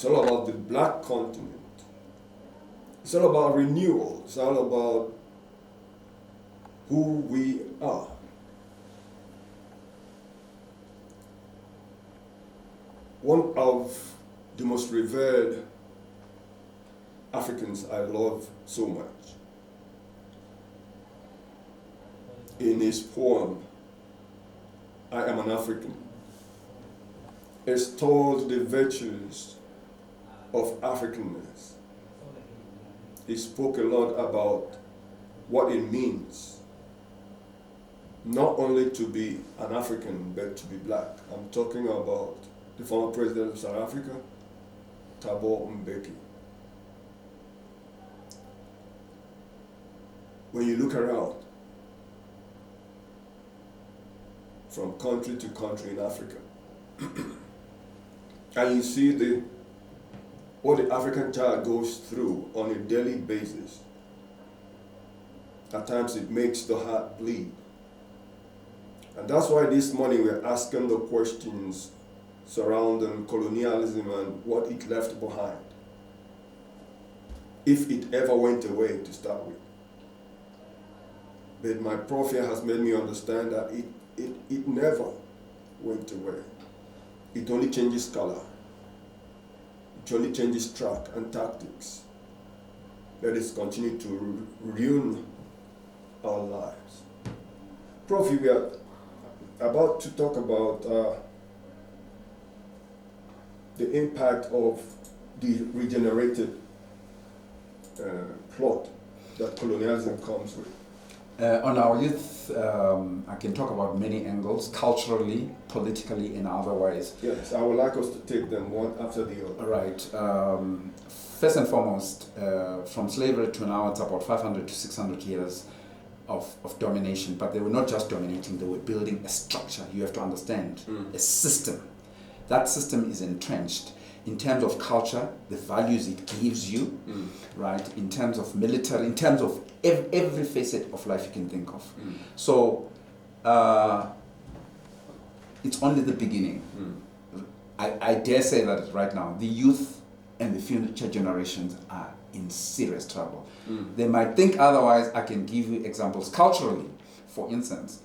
It's all about the black continent. It's all about renewal. It's all about who we are. One of the most revered Africans I love so much, in his poem, I Am an African, extolled the virtues of Africanness. He spoke a lot about what it means not only to be an African, but to be black. I'm talking about the former president of South Africa, Thabo Mbeki. When you look around, from country to country in Africa, and you see what the African child goes through on a daily basis, at times it makes the heart bleed. And that's why this morning we're asking the questions surrounding colonialism and what it left behind, if it ever went away to start with. But my prof here has made me understand that it never went away. It only changes color. It only changes track and tactics. Let us continue to ruin our lives. Prof, we are about to talk about the impact of the regenerated plot that colonialism comes with. On our youth, I can talk about many angles, culturally, politically, and otherwise. Yes, I would like us to take them one after the other. Right. First and foremost, from slavery to now, it's about 500 to 600 years of domination. But they were not just dominating, they were building a structure. You have to understand, a system. That system is entrenched in terms of culture, the values it gives you, right? In terms of military, in terms of every facet of life you can think of. So it's only the beginning. I dare say that right now, the youth and the future generations are in serious trouble. They might think otherwise. I can give you examples culturally. For instance,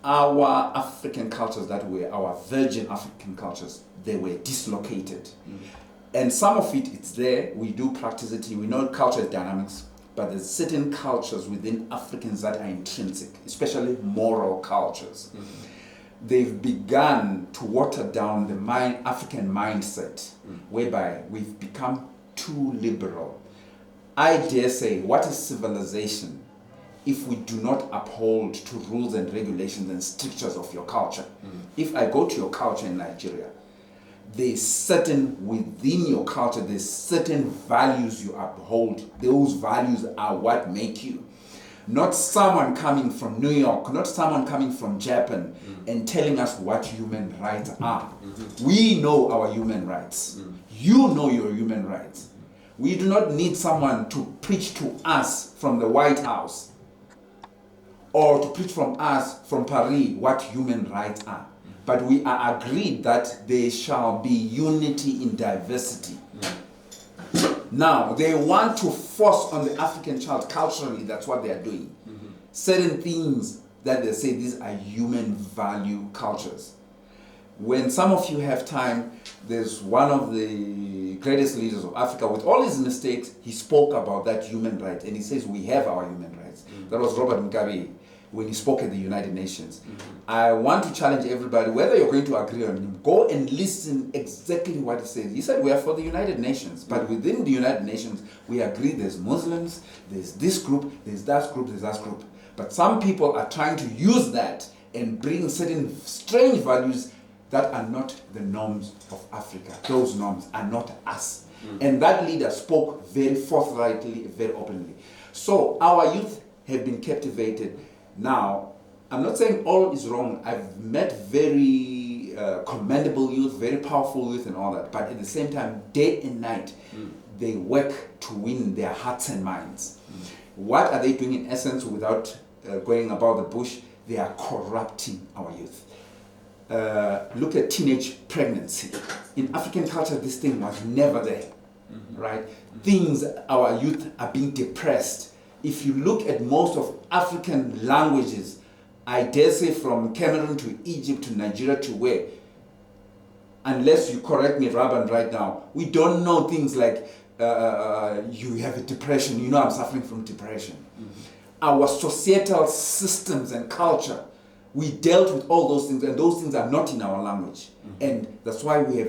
our African cultures that were our virgin African cultures, they were dislocated. And some of it's there, we do practice it, we know culture is dynamics, but there's certain cultures within Africans that are intrinsic, especially moral cultures. They've begun to water down the African mindset, whereby we've become too liberal. I dare say, what is civilization if we do not uphold to rules and regulations and strictures of your culture? If I go to your culture in Nigeria, there's certain, within your culture, there's certain values you uphold. Those values are what make you. Not someone coming from New York, not someone coming from Japan and telling us what human rights are. We know our human rights. You know your human rights. We do not need someone to preach to us from the White House or to preach from us from Paris what human rights are. But we are agreed that there shall be unity in diversity. Now, they want to force on the African child culturally, that's what they are doing. Certain things that they say these are human value cultures. When some of you have time, there's one of the greatest leaders of Africa, with all his mistakes, he spoke about that human right, and he says we have our human rights. That was Robert Mugabe when he spoke at the United Nations. I want to challenge everybody, whether you're going to agree on him, go and listen exactly what he says. He said we are for the United Nations, but within the United Nations, we agree there's Muslims, there's this group, there's that group, there's that group. But some people are trying to use that and bring certain strange values that are not the norms of Africa. Those norms are not us. And that leader spoke very forthrightly, very openly. So our youth have been captivated. Now, I'm not saying all is wrong. I've met very commendable youth, very powerful youth and all that. But at the same time, day and night, they work to win their hearts and minds. What are they doing in essence without going about the bush? They are corrupting our youth. Look at teenage pregnancy. in African culture, this thing was never there, right? Things, our youth are being depressed. If you look at most of African languages, I dare say from Cameroon to Egypt to Nigeria to where, unless you correct me, Rabban, right now, we don't know things like you have a depression, you know I'm suffering from depression. Our societal systems and culture, we dealt with all those things, and those things are not in our language. And that's why we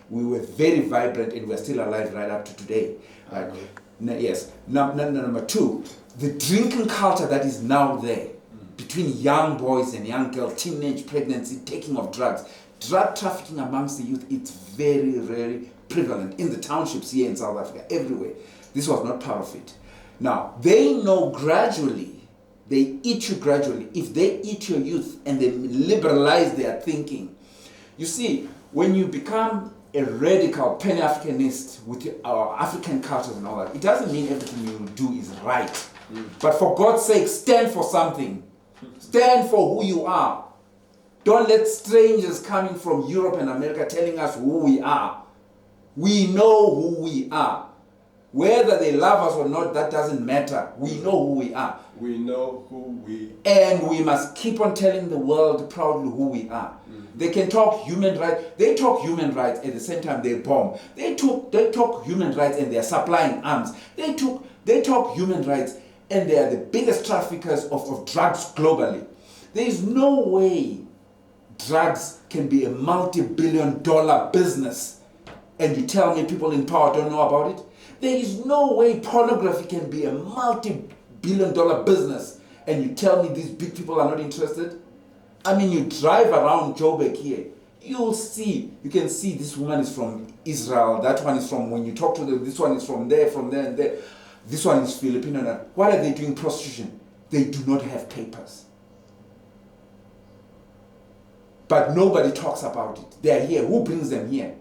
were very vibrant, and we're still alive right up to today. Right? Yes. Number two, the drinking culture that is now there, between young boys and young girls, teenage pregnancy, taking of drugs, drug trafficking amongst the youth, it's very, very prevalent in the townships here in South Africa, everywhere. This was not part of it. Now, they know gradually, they eat you gradually. If they eat your youth and they liberalize their thinking, you see, when you become a radical Pan-Africanist with our African cultures and all that, it doesn't mean everything you do is right. But for God's sake, stand for something. Stand for who you are. Don't let strangers coming from Europe and America telling us who we are. We know who we are. Whether they love us or not, that doesn't matter. We know who we are. We know who we are. And we must keep on telling the world proudly who we are. They can talk human rights. They talk human rights at the same time they bomb. They talk human rights and they are supplying arms. They talk human rights and they are the biggest traffickers of drugs globally. There is no way drugs can be a multi-billion-dollar business and you tell me people in power don't know about it. There is no way pornography can be a multi-billion-dollar business and you tell me these big people are not interested. I mean, you drive around Joburg here, you can see this woman is from Israel, that one is from, when you talk to them, this one is from there and there. This one is Filipino. What are they doing? Prostitution. They do not have papers. But nobody talks about it. They are here. Who brings them here?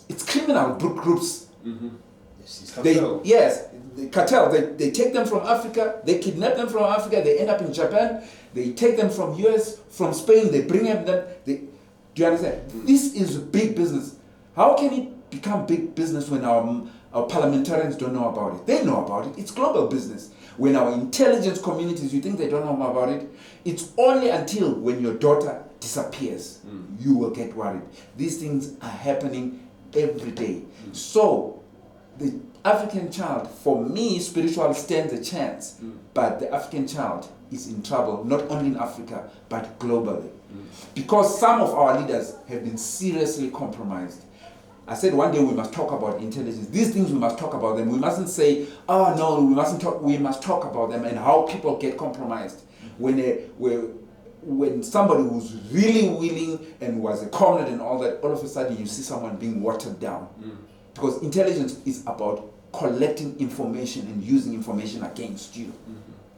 It's criminal groups. The cartel. They take them from Africa. They kidnap them from Africa. They end up in Japan. They take them from US, from Spain. They bring them. Do you understand? This is big business. How can it become big business when our parliamentarians don't know about it? They know about it. It's global business. When our intelligence communities, you think they don't know about it? It's only until when your daughter disappears, you will get worried. These things are happening every day. So, the African child, for me, spiritually stands a chance. But the African child is in trouble, not only in Africa, but globally. Because some of our leaders have been seriously compromised. I said one day we must talk about intelligence. These things we must talk about them. We mustn't say, oh no, we mustn't talk. We must talk about them and how people get compromised. When somebody who's really willing and was a comrade and all that, all of a sudden you see someone being watered down. Because intelligence is about collecting information and using information against you.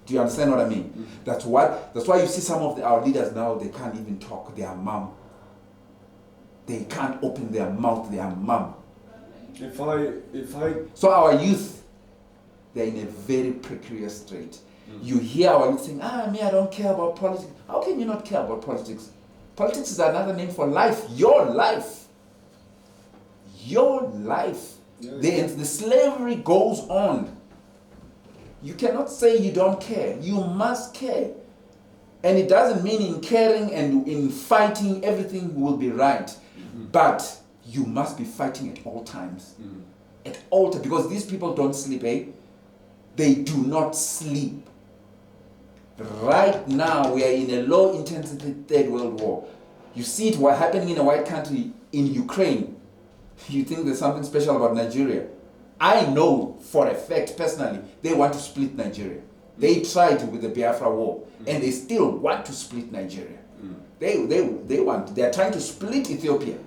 Do you understand what I mean? That's why you see some of our leaders now, they can't even talk. They are mum. They can't open their mouth. They are mum. So our youth, they're in a very precarious state. You hear our youth saying, I don't care about politics. How can you not care about politics? Politics is another name for life. Your life. Your life. The slavery goes on. You cannot say you don't care. You must care. And it doesn't mean in caring and in fighting everything will be right. But you must be fighting at all times. At all times. Because these people don't sleep, They do not sleep. Right now, we are in a low-intensity Third World War. You see it happening in a white country, in Ukraine. You think there's something special about Nigeria. I know for a fact, personally, they want to split Nigeria. They tried with the Biafra War, and they still want to split Nigeria. They're trying to split Ethiopia,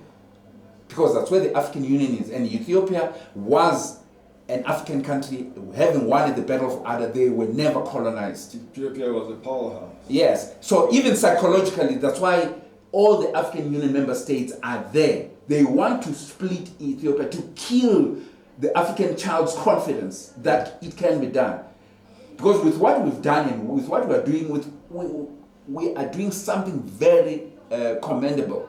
because that's where the African Union is. And Ethiopia was an African country, having won at the Battle of Ada. They were never colonized. Ethiopia was a powerhouse. Yes. So even psychologically, that's why all the African Union member states are there. They want to split Ethiopia to kill the African child's confidence that it can be done. Because with what we've done and with what we're doing, we are doing something very commendable.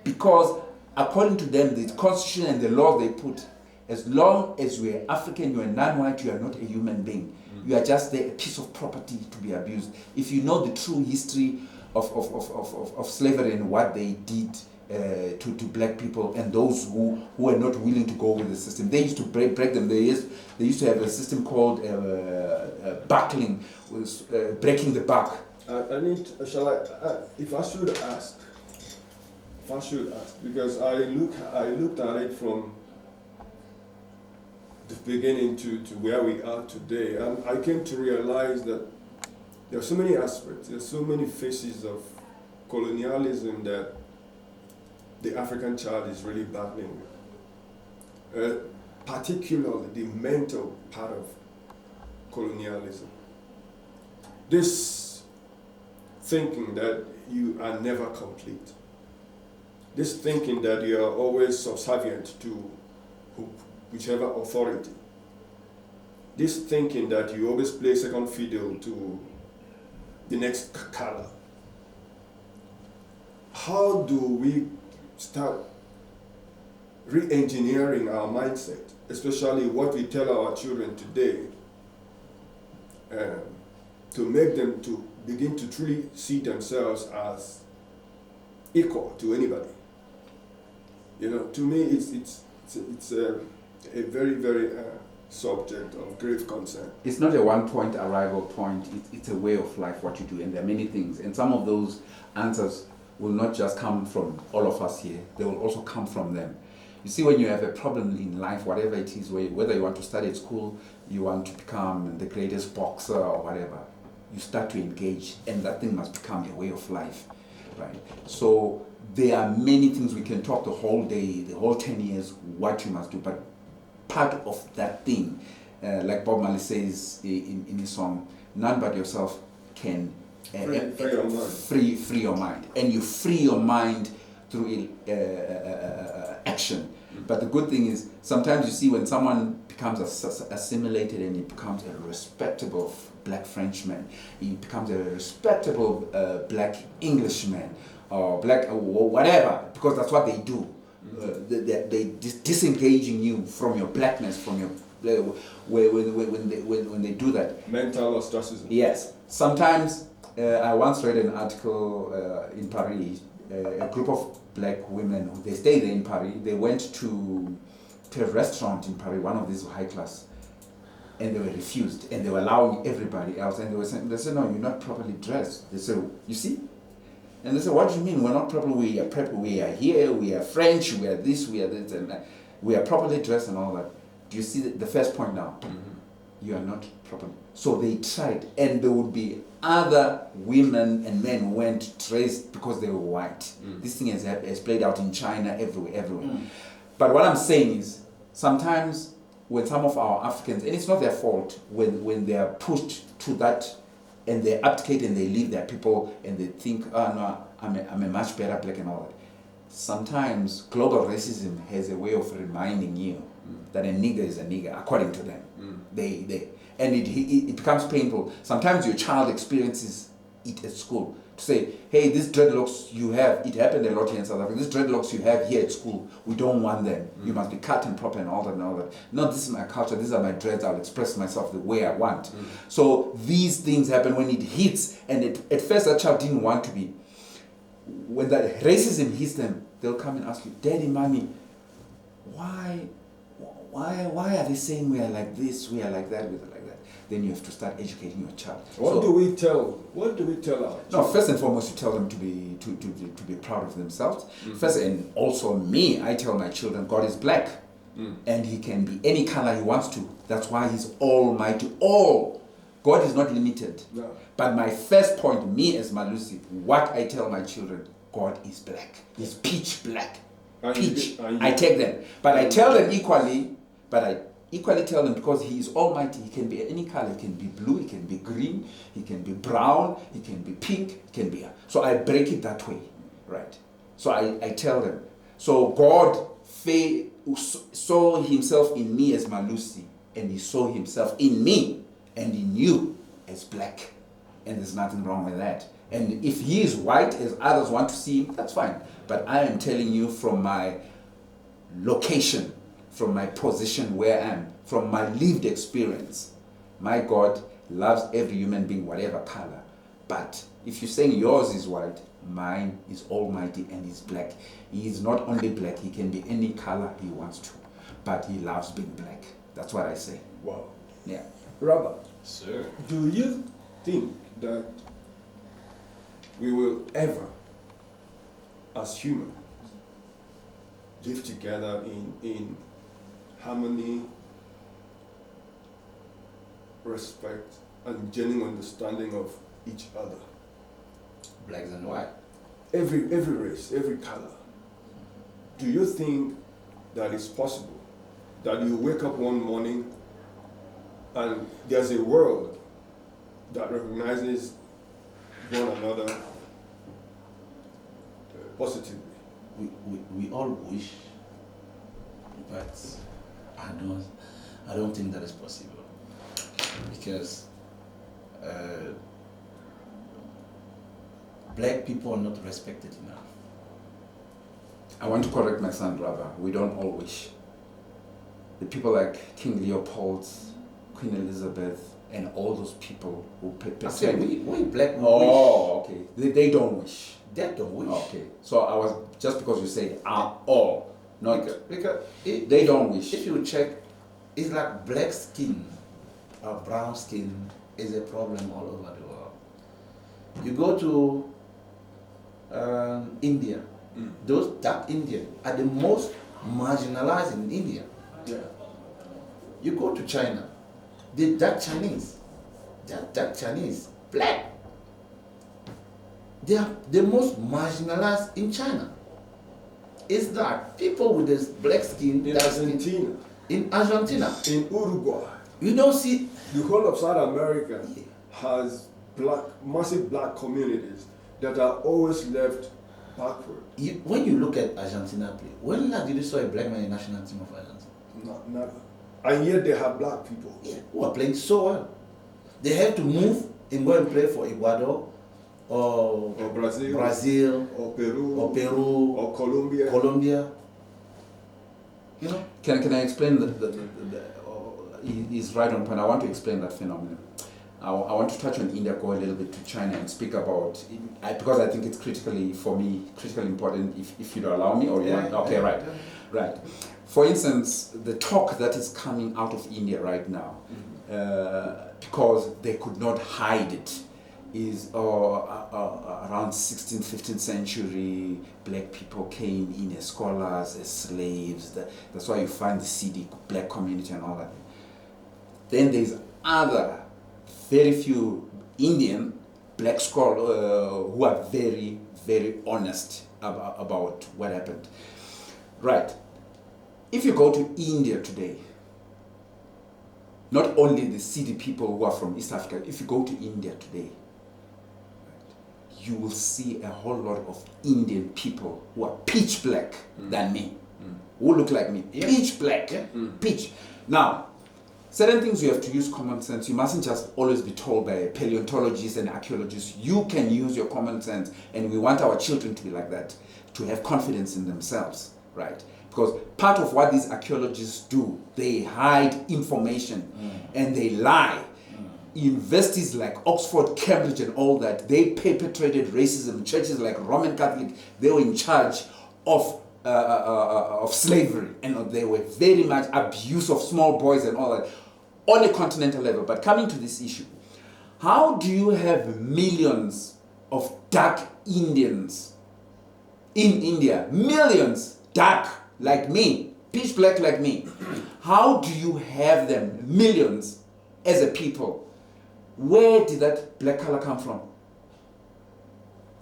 Because according to them, the constitution and the law they put, as long as you are African, you are non-white, you are not a human being. You are just there, a piece of property to be abused. If you know the true history of slavery and what they did to black people and those who were not willing to go with the system, they used to break them. They used to have a system called buckling, breaking the buck. If I should ask, because I looked at it from the beginning to where we are today, and I came to realize that there are so many aspects, there are so many faces of colonialism that the African child is really battling with, particularly the mental part of colonialism. This thinking that you are never complete, this thinking that you are always subservient to whichever authority, this thinking that you always play second fiddle to the next color. How do we start re-engineering our mindset, especially what we tell our children today, to make them to begin to truly see themselves as equal to anybody? You know, to me, it's a very, very subject of grave concern. It's not a one-point arrival point. It's a way of life, what you do, and there are many things. And some of those answers will not just come from all of us here. They will also come from them. You see, when you have a problem in life, whatever it is, whether you want to study at school, you want to become the greatest boxer or whatever, you start to engage, and that thing must become a way of life, right? So there are many things we can talk the whole day, the whole 10 years, what you must do, but part of that thing, like Bob Marley says in his song, none but yourself can free your mind. And you free your mind through action. But the good thing is, sometimes you see when someone becomes assimilated and he becomes a respectable black Frenchman, he becomes a respectable black Englishman, or black or whatever, because that's what they do. They disengaging you from your blackness, from your when they do that. Mental ostracism. Yes. Sometimes I once read an article in Paris. A group of black women, they stayed there in Paris. They went to a restaurant in Paris, one of these high class, and they were refused. And they were allowing everybody else. And they said, no, you're not properly dressed. They said, you see? And they said, what do you mean? We're not properly, we are here, we are French, we are this, we are this, and we are properly dressed and all that. Do you see the first point now? Mm-hmm. You are not properly. So they tried, and there would be other women and men who went dressed because they were white. Mm. This thing has played out in China, everywhere. Mm. But what I'm saying is, sometimes when some of our Africans, and it's not their fault, when they are pushed to that, and they abdicate and they leave their people and they think, oh no, I'm a much better black and all that. Sometimes global racism has a way of reminding you that a nigger is a nigger, according to them. And it becomes painful. Sometimes your child experiences it at school. To say, hey, these dreadlocks you have, it happened a lot here in South Africa, these dreadlocks you have here at school, we don't want them. You must be cut and proper and all that and all that. No, this is my culture, these are my dreads, I'll express myself the way I want. So these things happen when it hits, and at first that child didn't want to be. When that racism hits them, they'll come and ask you, Daddy, Mommy, why are they saying we are like this, we are like that, we are like that? Then you have to start educating your child. What do we tell our children? No, first and foremost, you tell them to be proud of themselves. Mm-hmm. First, and also me, I tell my children, God is black, and He can be any color He wants to. That's why He's almighty. God is not limited. No. But my first point, me as Malusi, what I tell my children, God is black. He's pitch black. Pitch. I take them, but I tell them equally. But I equally tell them, because He is almighty, He can be any color. He can be blue, He can be green, He can be brown, He can be pink, He can be... So I break it that way, right? So I tell them. So God saw Himself in me as Malusi, and He saw Himself in me and in you as black. And there's nothing wrong with that. And if he is white, as others want to see him, that's fine. But I am telling you from my location, from my position where I am, from my lived experience, my God loves every human being, whatever color. But if you're saying yours is white, mine is almighty and he's black. He is not only black, he can be any color he wants to. But he loves being black. That's what I say. Wow. Yeah. Robert, Sir. do you think that we will ever, as humans, live together in harmony, respect, and genuine understanding of each other? Blacks and white. Every race, every color. Do you think that it's possible that you wake up one morning and there's a world that recognizes one another positively? We all wish, but I don't think that is possible, because black people are not respected enough. I want to correct my son, brother. We don't all wish. The people like King Leopold, Queen Elizabeth, and all those people who We black wish. Oh, okay. They don't wish. They don't wish. Okay. So I was, just because you said all, not Because they don't wish. if you check, it's like black skin or brown skin is a problem all over the world. You go to India, those dark Indians are the most marginalized in India. Yeah. You go to China, the dark Chinese, black. They are the most marginalized in China. It's that people with this black skin, In dark skin, Argentina, in Argentina, in Uruguay, you don't see. the whole of South America has massive black communities that are always left backward. When you look at Argentina play, when last did you saw a black man in the national team of Argentina? Never. And yet they have black people. Yeah, who are playing so well. They have to move and go and play for Ecuador or Brazil, or Peru, or Colombia. You know? Can I explain he's right on point. I want to explain that phenomenon. I want to touch on India, go a little bit to China and speak about, because I think it's critically important, if you'd allow me, or you want, okay, right. For instance, the talk that is coming out of India right now, because they could not hide it, is around 16th, 15th century, black people came in as scholars, as slaves. That's why you find the seedy black community and all that. Then there's other, very few Indian black scholars who are very, very honest about what happened. Right. If you go to India today, not only the seedy people who are from East Africa, if you go to India today, you will see a whole lot of Indian people who are pitch black than me, who look like me, pitch black, pitch. Now, certain things you have to use common sense. You mustn't just always be told by paleontologists and archaeologists. You can use your common sense, and we want our children to be like that, to have confidence in themselves, right? Because part of what these archaeologists do, they hide information and they lie. Universities like Oxford, Cambridge and all that, they perpetrated racism. Churches like Roman Catholic, they were in charge of slavery, and they were very much abuse of small boys and all that on a continental level. But coming to this issue, how do you have millions of dark Indians in India, millions dark like me, pitch black like me? How do you have them, millions, as a people? Where did that black color come from?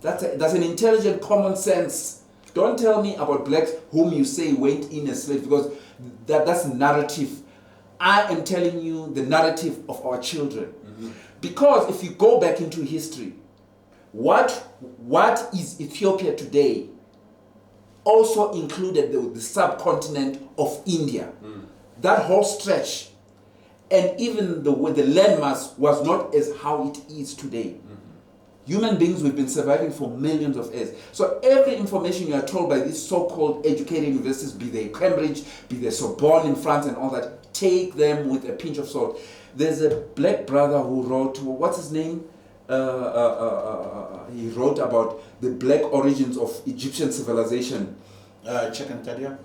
That's an intelligent common sense. Don't tell me about blacks whom you say went in as slaves, because that's narrative. I am telling you the narrative of our children. Because if you go back into history, what is Ethiopia today also included the subcontinent of India. That whole stretch. And even the landmass was not as how it is today. Human beings, we've been surviving for millions of years. So every information you are told by these so-called educated universities, be they Cambridge, be they Sorbonne in France and all that, take them with a pinch of salt. There's a black brother who wrote, what's his name? He wrote about the black origins of Egyptian civilization. Chekantadia.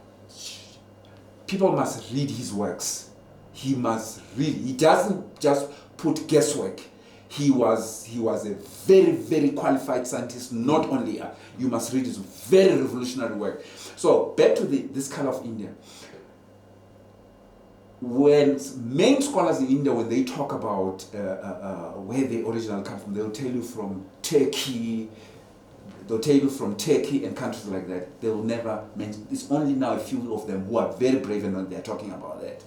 People must read his works. He must read. He doesn't just put guesswork. He was a very, very qualified scientist. Not only you must read his very revolutionary work. So back to this color of India. When main scholars in India, when they talk about where they originally come from, they'll tell you from Turkey. They'll tell you from Turkey and countries like that. They will never mention. It's only now a few of them who are very brave and they're talking about that.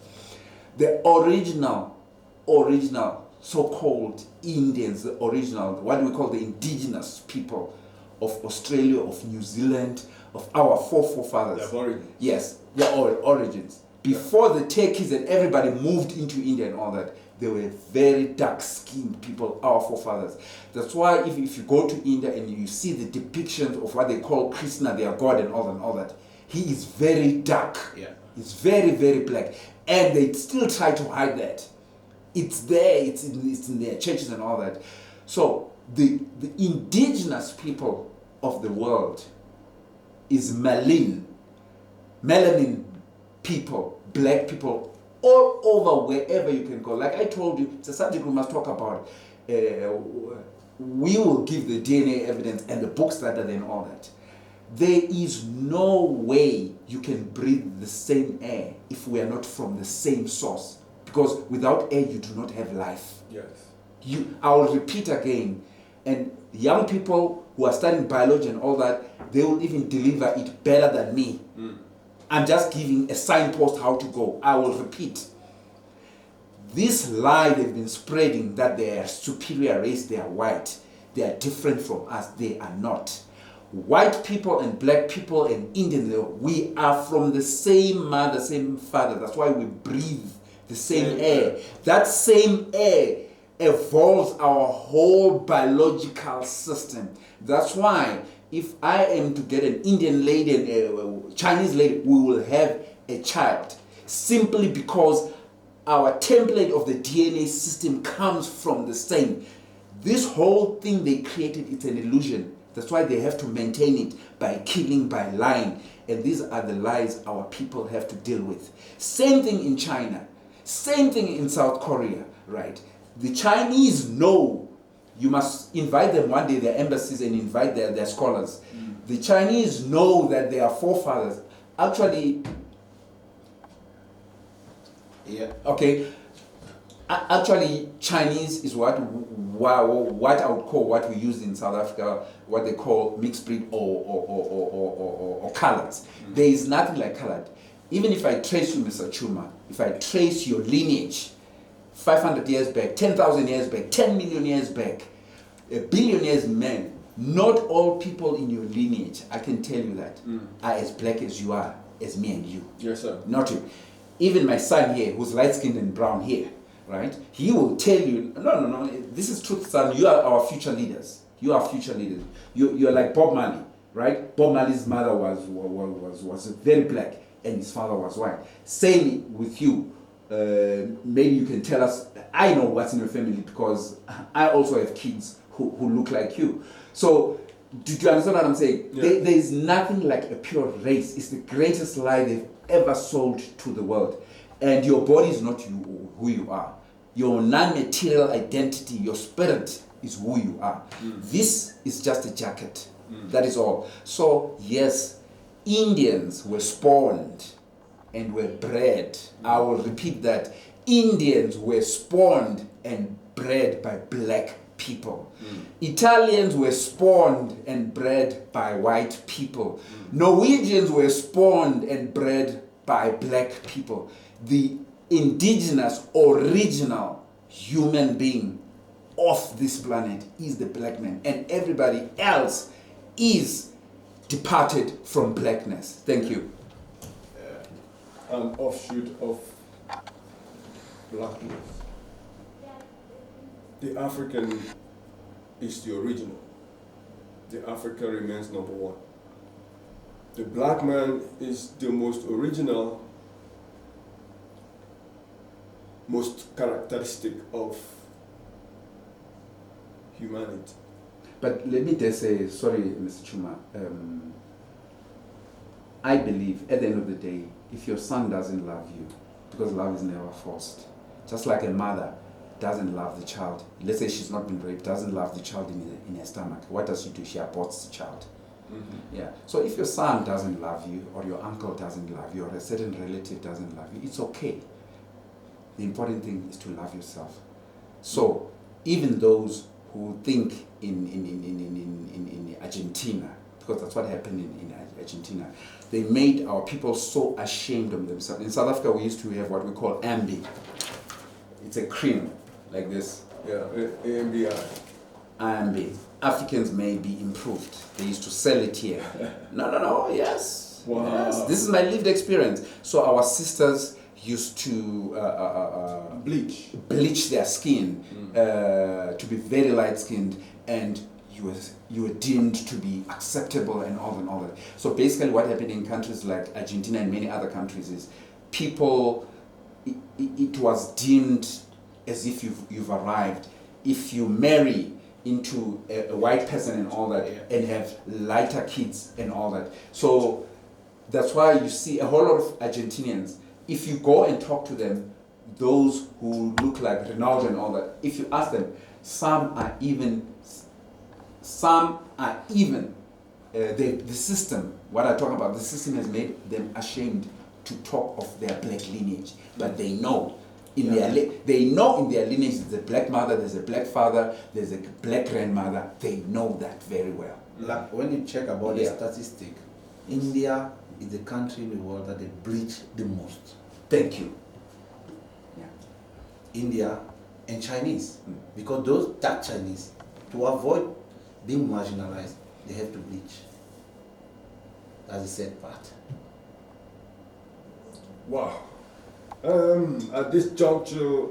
The original so-called Indians, the original, what we call the indigenous people of Australia, of New Zealand, of our forefathers. Their origins. Yes, their origins. Before the Turkeys and everybody moved into India and all that, they were very dark-skinned people, our forefathers. That's why if you go to India and you see the depictions of what they call Krishna, their god and all that, he is very dark. Yeah. He's very, very black. And they still try to hide that. It's there, it's in their churches and all that. So the indigenous people of the world is melanin people, black people, all over wherever you can go. Like I told you, it's a subject we must talk about. We will give the DNA evidence and the books that are there and all that. There is no way you can breathe the same air if we are not from the same source. Because without air, you do not have life. Yes. I will repeat again. And young people who are studying biology and all that, they will even deliver it better than me. I'm just giving a signpost how to go. I will repeat. This lie they've been spreading that they are superior race, they are white, they are different from us, they are not. White people and black people and Indians, we are from the same mother, same father. That's why we breathe the same air. That same air evolves our whole biological system. That's why if I am to get an Indian lady and a Chinese lady, we will have a child. Simply because our template of the DNA system comes from the same. This whole thing they created, it's an illusion. That's why they have to maintain it by killing, by lying. And these are the lies our people have to deal with. Same thing in China. Same thing in South Korea, right? The Chinese know you must invite them one day, their embassies, and invite their scholars. The Chinese know that their forefathers actually, actually Chinese is what I would call what we use in South Africa, what they call mixed breed or colored. There is nothing like colored. Even if I trace you, Mr. Chuma, if I trace your lineage 500 years back, 10,000 years back, 10 million years back, a billion years man, not all people in your lineage, I can tell you that, are as black as you are, as me and you. Yes, sir. Not you. Even my son here, who's light-skinned and brown here, right? He will tell you, no, this is truth, son. You are our future leaders. You are future leaders. You're like Bob Marley, right? Bob Marley's mother was very black, and his father was white. Same with you. Maybe you can tell us. I know what's in your family because I also have kids who look like you. So, do you understand what I'm saying? Yeah. There is nothing like a pure race. It's the greatest lie they've ever sold to the world. And your body is not who you are. Your non-material identity, your spirit is who you are. This is just a jacket. That is all. So, yes, Indians were spawned and were bred. I will repeat that. Indians were spawned and bred by black people. Italians were spawned and bred by white people. Norwegians were spawned and bred by black people. The indigenous, original human being of this planet is the black man, and everybody else is departed from blackness. Thank you. An offshoot of blackness. The African is the original. The Africa remains number one. The black man is the most original, most characteristic of humanity. But let me just say, sorry, Mr. Chuma, I believe at the end of the day, if your son doesn't love you, because love is never forced, just like a mother doesn't love the child, let's say she's not been raped, doesn't love the child in her stomach, what does she do? She aborts the child. Mm-hmm. Yeah. So if your son doesn't love you, or your uncle doesn't love you, or a certain relative doesn't love you, it's okay. The important thing is to love yourself. So even those who think in Argentina, because that's what happened in Argentina, they made our people so ashamed of themselves. In South Africa, we used to have what we call ambi. It's a cream like this. Yeah, AMBI. Ambi. Africans may be improved. They used to sell it here. No, yes. Wow. Yes. This is my lived experience. So our sisters used to bleach their skin to be very light-skinned, and you were deemed to be acceptable and all that. So basically what happened in countries like Argentina and many other countries is people, it was deemed as if you've arrived. If you marry into a white person and all that, and have lighter kids and all that. So that's why you see a whole lot of Argentinians, if you go and talk to them, those who look like Ronaldo and all that, if you ask them, some are even the system, what I talk about, the system has made them ashamed to talk of their black lineage, but they know in their lineage there's a black mother, there's a black father, there's a black grandmother. They know that very well. Like when you check about the statistic, India is the country in the world that they bleach the most. Thank you. Yeah. India and Chinese, because those dark Chinese, to avoid being marginalized, they have to bleach. That's the sad part. Wow. At this juncture,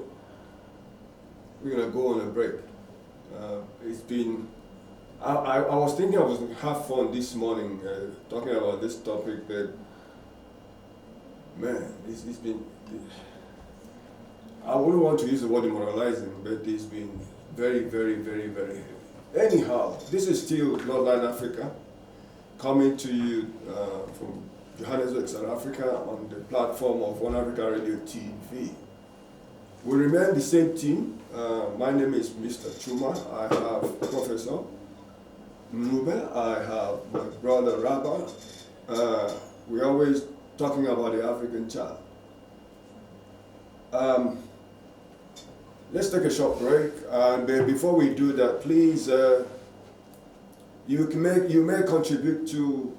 we're gonna go on a break. It's been. I was thinking I was gonna have fun this morning talking about this topic, but man, it's been. I wouldn't want to use the word demoralizing, but it's been very, very, very, very heavy. Anyhow, this is still Bloodline Africa, coming to you from Johannesburg, South Africa, on the platform of One Africa Radio TV. We remain the same team. My name is Mr. Chuma. I have Professor Mnube. I have my brother Rabba. We're always talking about the African child. Let's take a short break. And before we do that, please, you may contribute to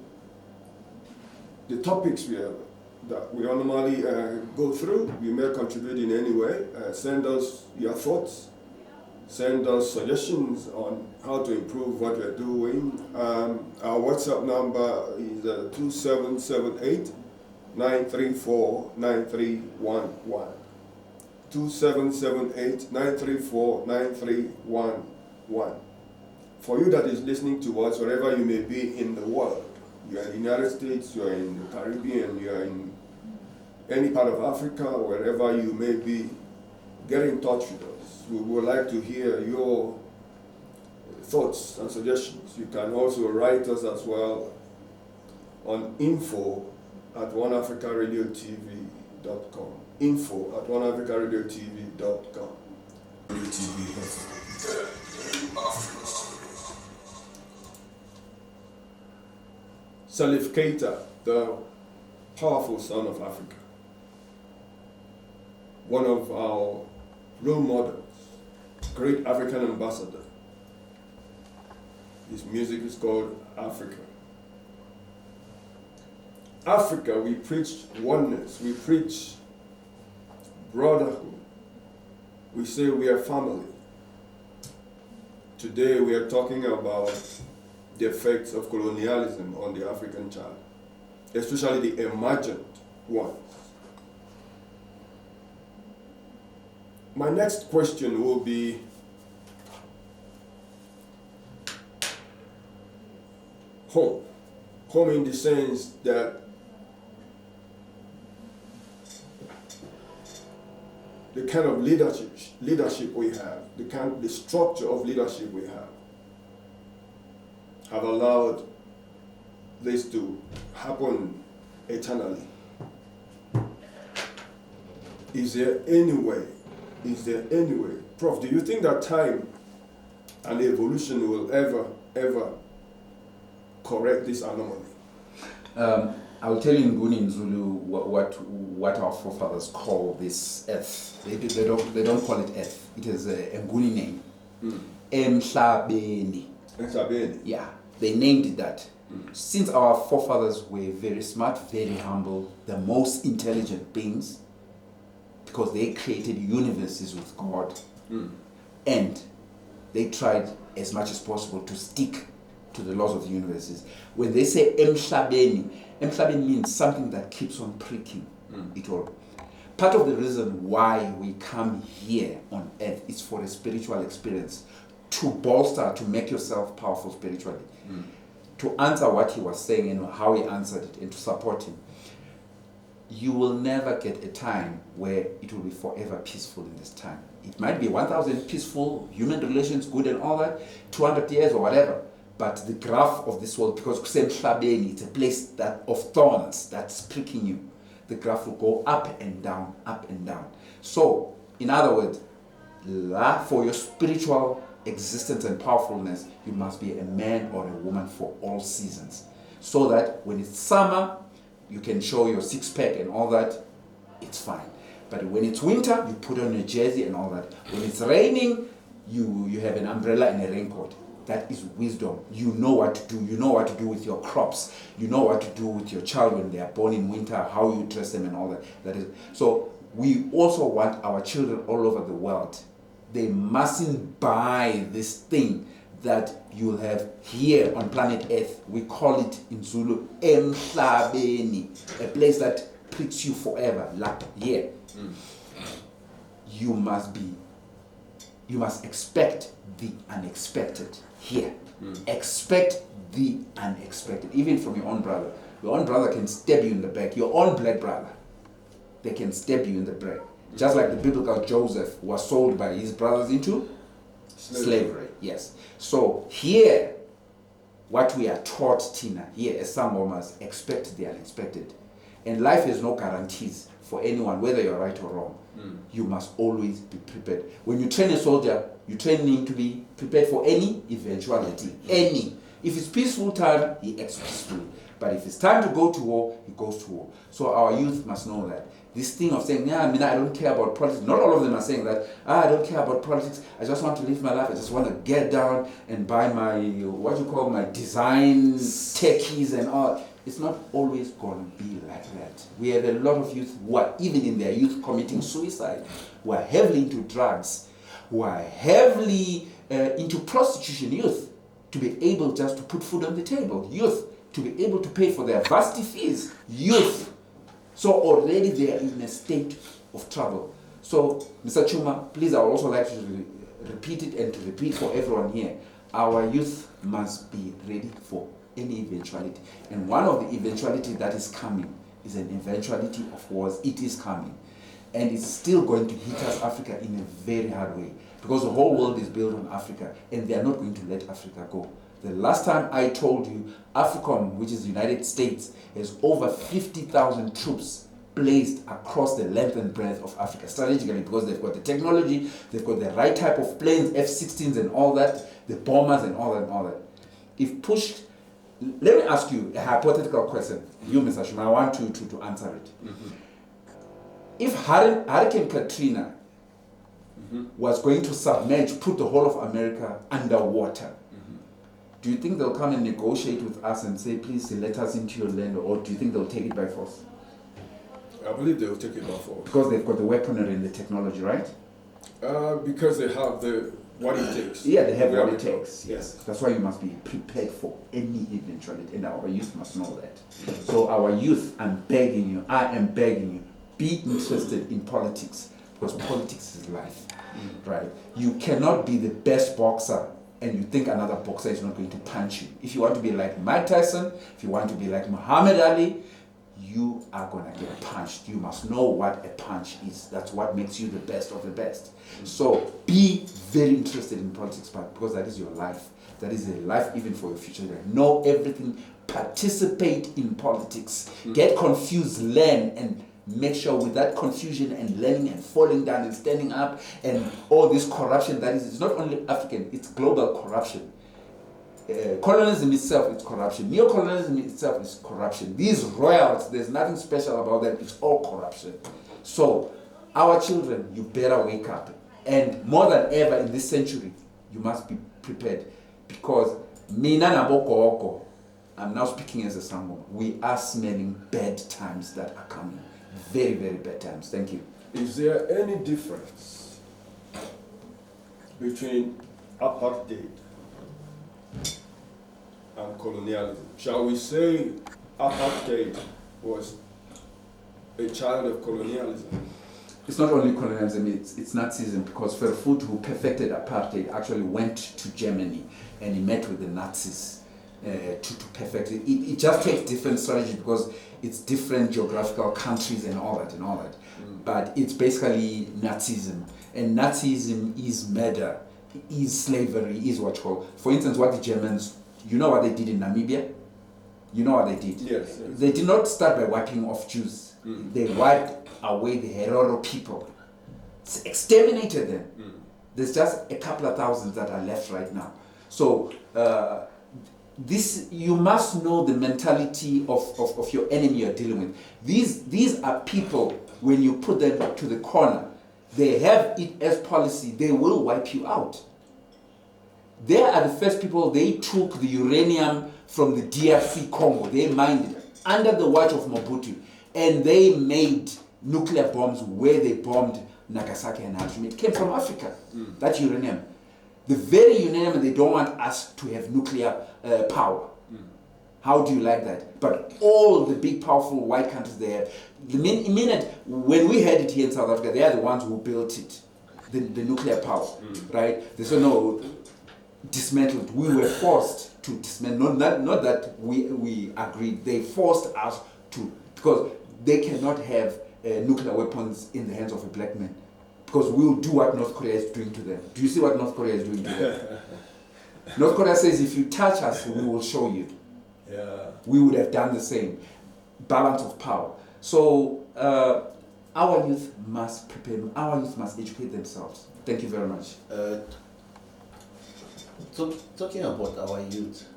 the topics that we normally go through. You may contribute in any way. Send us your thoughts. Send us suggestions on how to improve what we're doing. Our WhatsApp number is 2778 934 9311. 2778 934 9311. For you that is listening to us, wherever you may be in the world, you're in the United States, you're in the Caribbean, you're in any part of Africa, wherever you may be, get in touch with us. We would like to hear your thoughts and suggestions. You can also write us as well on info@oneafricaradiotv.com. info@oneafricaradiotv.com. Salif Keita, the powerful son of Africa, one of our role models, great African ambassador. His music is called Africa. Africa, we preach oneness, we preach brotherhood. We say we are family. Today we are talking about the effects of colonialism on the African child, especially the emergent ones. My next question will be, home. Home in the sense that the kind of leadership we have, the structure of leadership we have allowed this to happen eternally. Is there any way? Prof, do you think that time and evolution will ever correct this anomaly? I will tell you in Nguni in Zulu what our forefathers call this earth. They don't call it earth. It is a Nguni name. Emhlabeni. Yeah, they named it that. Since our forefathers were very smart, very humble, the most intelligent beings, because they created universes with God, and they tried as much as possible to stick to the laws of the universes. When they say Emhlabeni means something that keeps on pricking it all. Part of the reason why we come here on earth is for a spiritual experience, to bolster, to make yourself powerful spiritually. To answer what he was saying and how he answered it, and to support him. You will never get a time where it will be forever peaceful in this time. It might be 1,000 peaceful, human relations good and all that, 200 years or whatever. But the graph of this world, because Kusemhlabeni, it's a place of thorns that's pricking you, the graph will go up and down, up and down. So, in other words, for your spiritual existence and powerfulness, you must be a man or a woman for all seasons. So that when it's summer, you can show your six-pack and all that, it's fine. But when it's winter, you put on a jersey and all that. When it's raining, you have an umbrella and a raincoat. That is wisdom. You know what to do. You know what to do with your crops. You know what to do with your child when they are born in winter, how you dress them and all that. That is. So we also want our children all over the world. They mustn't buy this thing that you'll have here on planet Earth. We call it in Zulu, Emhlabeni, a place that pricks you forever, like here. You must expect the unexpected here. Expect the unexpected, even from your own brother. Your own brother can stab you in the back. Your own black brother, they can stab you in the back. Just like the biblical Joseph was sold by his brothers into slavery. Yes. So here, what we are taught, Tina, here as some must expect the unexpected. And life has no guarantees for anyone, whether you're right or wrong. You must always be prepared. When you train a soldier, you train him to be prepared for any eventuality. Any. If it's peaceful time, he acts peacefully. But if it's time to go to war, he goes to war. So our youth must know that. This thing of saying, I don't care about politics. Not all of them are saying that, I don't care about politics. I just want to live my life. I just want to get down and buy my, my design techies and all. It's not always going to be like that. We have a lot of youth who are, even in their youth, committing suicide, who are heavily into drugs, who are heavily into prostitution, youth, to be able just to put food on the table, youth, to be able to pay for their varsity fees, youth. So already they are in a state of trouble. So, Mr. Chuma, please, I would also like to repeat it and to repeat for everyone here. Our youth must be ready for any eventuality. And one of the eventuality that is coming is an eventuality of wars. It is coming. And it's still going to hit us, Africa, in a very hard way. Because the whole world is built on Africa, and they are not going to let Africa go. The last time I told you, AFRICOM, which is the United States, has over 50,000 troops placed across the length and breadth of Africa, strategically, because they've got the technology, they've got the right type of planes, F-16s and all that, the bombers and all that and all that. If pushed, let me ask you a hypothetical question. You, Mr. Chuma, I want you to answer it. If Hurricane Katrina was going to submerge, put the whole of America underwater, do you think they'll come and negotiate with us and say, please let us into your land, or do you think they'll take it by force? I believe they'll take it by force. Because they've got the weaponry and the technology, right? Because they have what it takes. Yeah, they have what it takes. Yes. That's why you must be prepared for any eventuality, and our youth must know that. So our youth, I am begging you, be interested in politics, because politics is life, right? You cannot be the best boxer and you think another boxer is not going to punch you. If you want to be like Mike Tyson, if you want to be like Muhammad Ali, you are going to get punched. You must know what a punch is. That's what makes you the best of the best. So be very interested in politics, because that is your life. That is a life even for your future. Know everything. Participate in politics. Get confused, learn, and make sure with that confusion and learning and falling down and standing up and all this corruption that is, it's not only African, it's global corruption. Colonialism itself is corruption. Neocolonialism itself is corruption. These royals, there's nothing special about them. It's all corruption. So, our children, you better wake up. And more than ever in this century, you must be prepared. Because Mina Naboko, I'm now speaking as a Sangoma, we are smelling bad times that are coming. Very, very bad times. Thank you. Is there any difference between apartheid and colonialism? Shall we say apartheid was a child of colonialism? It's not only colonialism, it's Nazism, because Verwoerd, who perfected apartheid, actually went to Germany and he met with the Nazis to perfect it. It just takes different strategy because it's different geographical countries and all that. But it's basically Nazism. And Nazism is murder, is slavery, is what you call. For instance, what the Germans, you know what they did in Namibia? You know what they did? Yes. They did not start by wiping off Jews. They wiped away the Herero people. Exterminated them. There's just a couple of thousands that are left right now. So this, you must know the mentality of your enemy you're dealing with. These are people, when you put them to the corner, they have it as policy, they will wipe you out. They are the first people, they took the uranium from the DRC Congo, they mined it under the watch of Mobutu, and they made nuclear bombs where they bombed Nagasaki and Hiroshima. It came from Africa, that uranium. The very uranium they don't want us to have nuclear power. How do you like that? But all the big powerful white countries they have, the minute when we had it here in South Africa, they are the ones who built it, the nuclear power, right? They said no, dismantled. We were forced to dismantle. Not that we agreed. They forced us to, because they cannot have nuclear weapons in the hands of a black man. Because we'll do what North Korea is doing to them. Do you see what North Korea is doing to them? North Korea says, if you touch us, we will show you. Yeah. We would have done the same. Balance of power. So our youth must prepare, our youth must educate themselves. Thank you very much. Talking about our youth,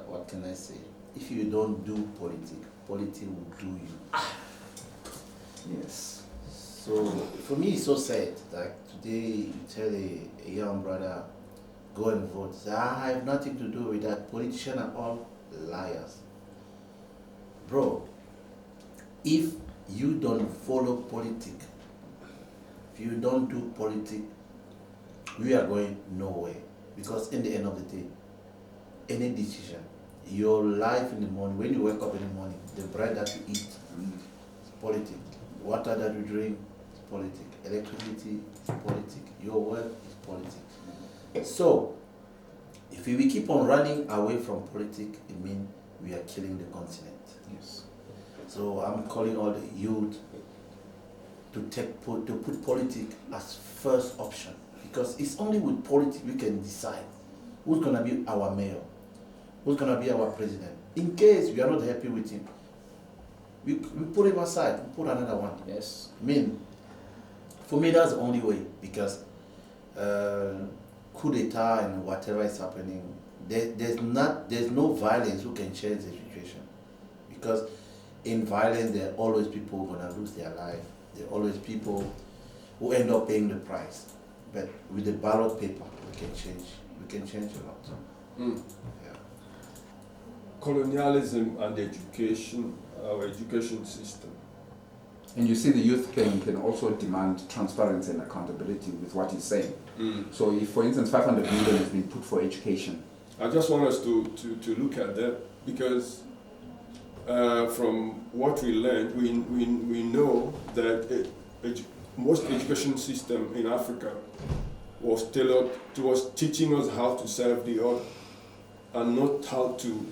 what can I say? If you don't do politics will do you. Yes. So for me, it's so sad. Like today, you tell a young brother, go and vote. Say, I have nothing to do with that. Politicians are all liars. Bro, if you don't follow politics, if you don't do politics, we are going nowhere. Because in the end of the day, any decision, your life in the morning, when you wake up in the morning, the bread that you eat is politics. Water that you drink is politics. Electricity is politics. Your work is politics. So, if we keep on running away from politics, it means we are killing the continent. Yes. So I'm calling all the youth to put politics as first option, because it's only with politics we can decide who's gonna be our mayor, who's gonna be our president. In case we are not happy with him, we put him aside, we put another one. Yes. I mean, for me that's the only way, because coup d'etat and whatever is happening, there's no violence who can change the situation, because in violence there are always people who are gonna lose their life. There are always people who end up paying the price. But with the ballot paper, we can change a lot. Yeah. Colonialism and education, our education system. And you see the youth can also demand transparency and accountability with what he's saying. So if, for instance, 500 million has been put for education. I just want us to look at that, because from what we learned, we know that most education system in Africa was tailored towards teaching us how to serve the other and not how to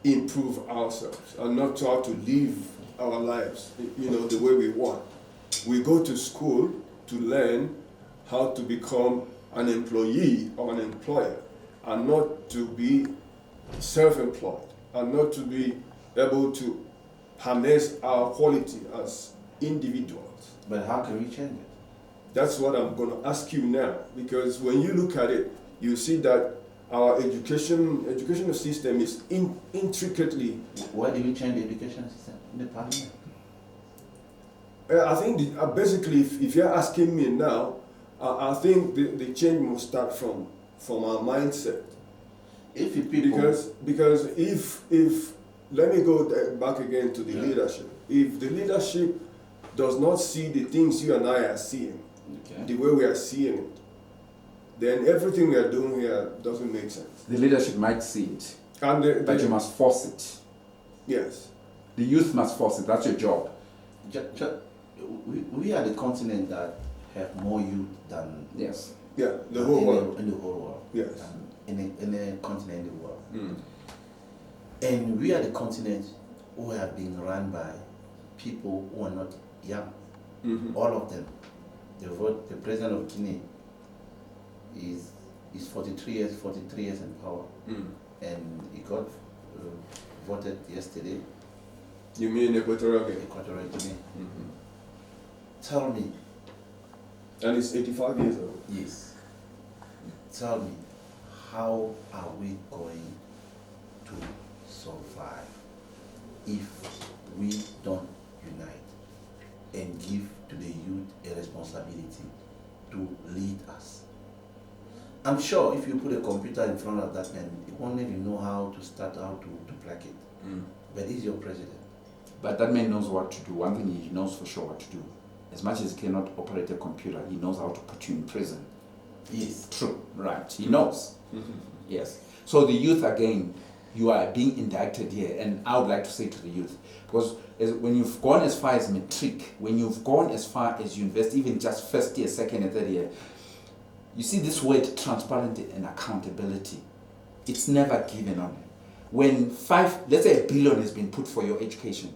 improve ourselves and not how to live our lives, the way we want. We go to school to learn how to become an employee or an employer and not to be self-employed and not to be able to harness our quality as individuals. But how can we change it? That's what I'm going to ask you now, because when you look at it, you see that our educational system is intricately. Why do we change the education system in the parliament? I think basically, if you're asking me now, I think the change must start from our mindset. If the people, because if let me go back again to the leadership. If the leadership does not see the things you and I are seeing, the way we are seeing it, then everything we are doing here doesn't make sense. The leadership might see it, but you must force it. Yes. The youth must force it. That's your job. We are the continent that have more youth than the whole world. In the whole world. Yes. In a continent in the world. Mm. And we are the continent who have been run by people who are not young. Mm-hmm. All of them. The president of Guinea is 43 years in power. Mm. And he got voted yesterday. You mean Equatorial Guinea? Equatorial Guinea. Mm-hmm. Tell me. And it's 85 years old. Yes. Tell me, how are we going to survive if we don't unite and give to the youth a responsibility to lead us? I'm sure if you put a computer in front of that man, he won't even know how to start out to plug it. Mm. But he's your president. But that man knows what to do. One thing he knows for sure what to do. As much as he cannot operate a computer, he knows how to put you in prison. Yes. True, right. He knows. Mm-hmm. Yes. So the youth, again, you are being indicted here. And I would like to say to the youth, because when you've gone as far as matric, when you've gone as far as university, even just first year, second and third year, you see this word transparency and accountability. It's never given on. When let's say $1 billion has been put for your education,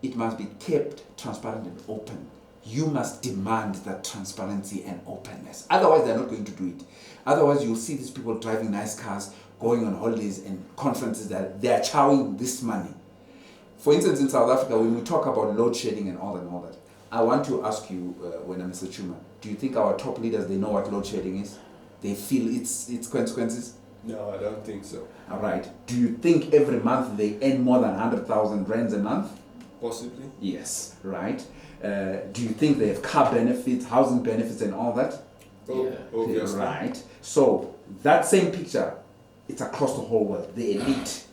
it must be kept transparent and open. You must demand that transparency and openness. Otherwise, they're not going to do it. Otherwise, you'll see these people driving nice cars, going on holidays and conferences that they are chowing this money. For instance, in South Africa, when we talk about load shedding and all that, I want to ask you, Mr Chuma, do you think our top leaders, they know what load shedding is? They feel its consequences? No, I don't think so. All right. Do you think every month they earn more than 100,000 rands a month? Possibly. Yes, right. Do you think they have car benefits, housing benefits and all that? Obviously. Right. So that same picture, it's across the whole world. The elite,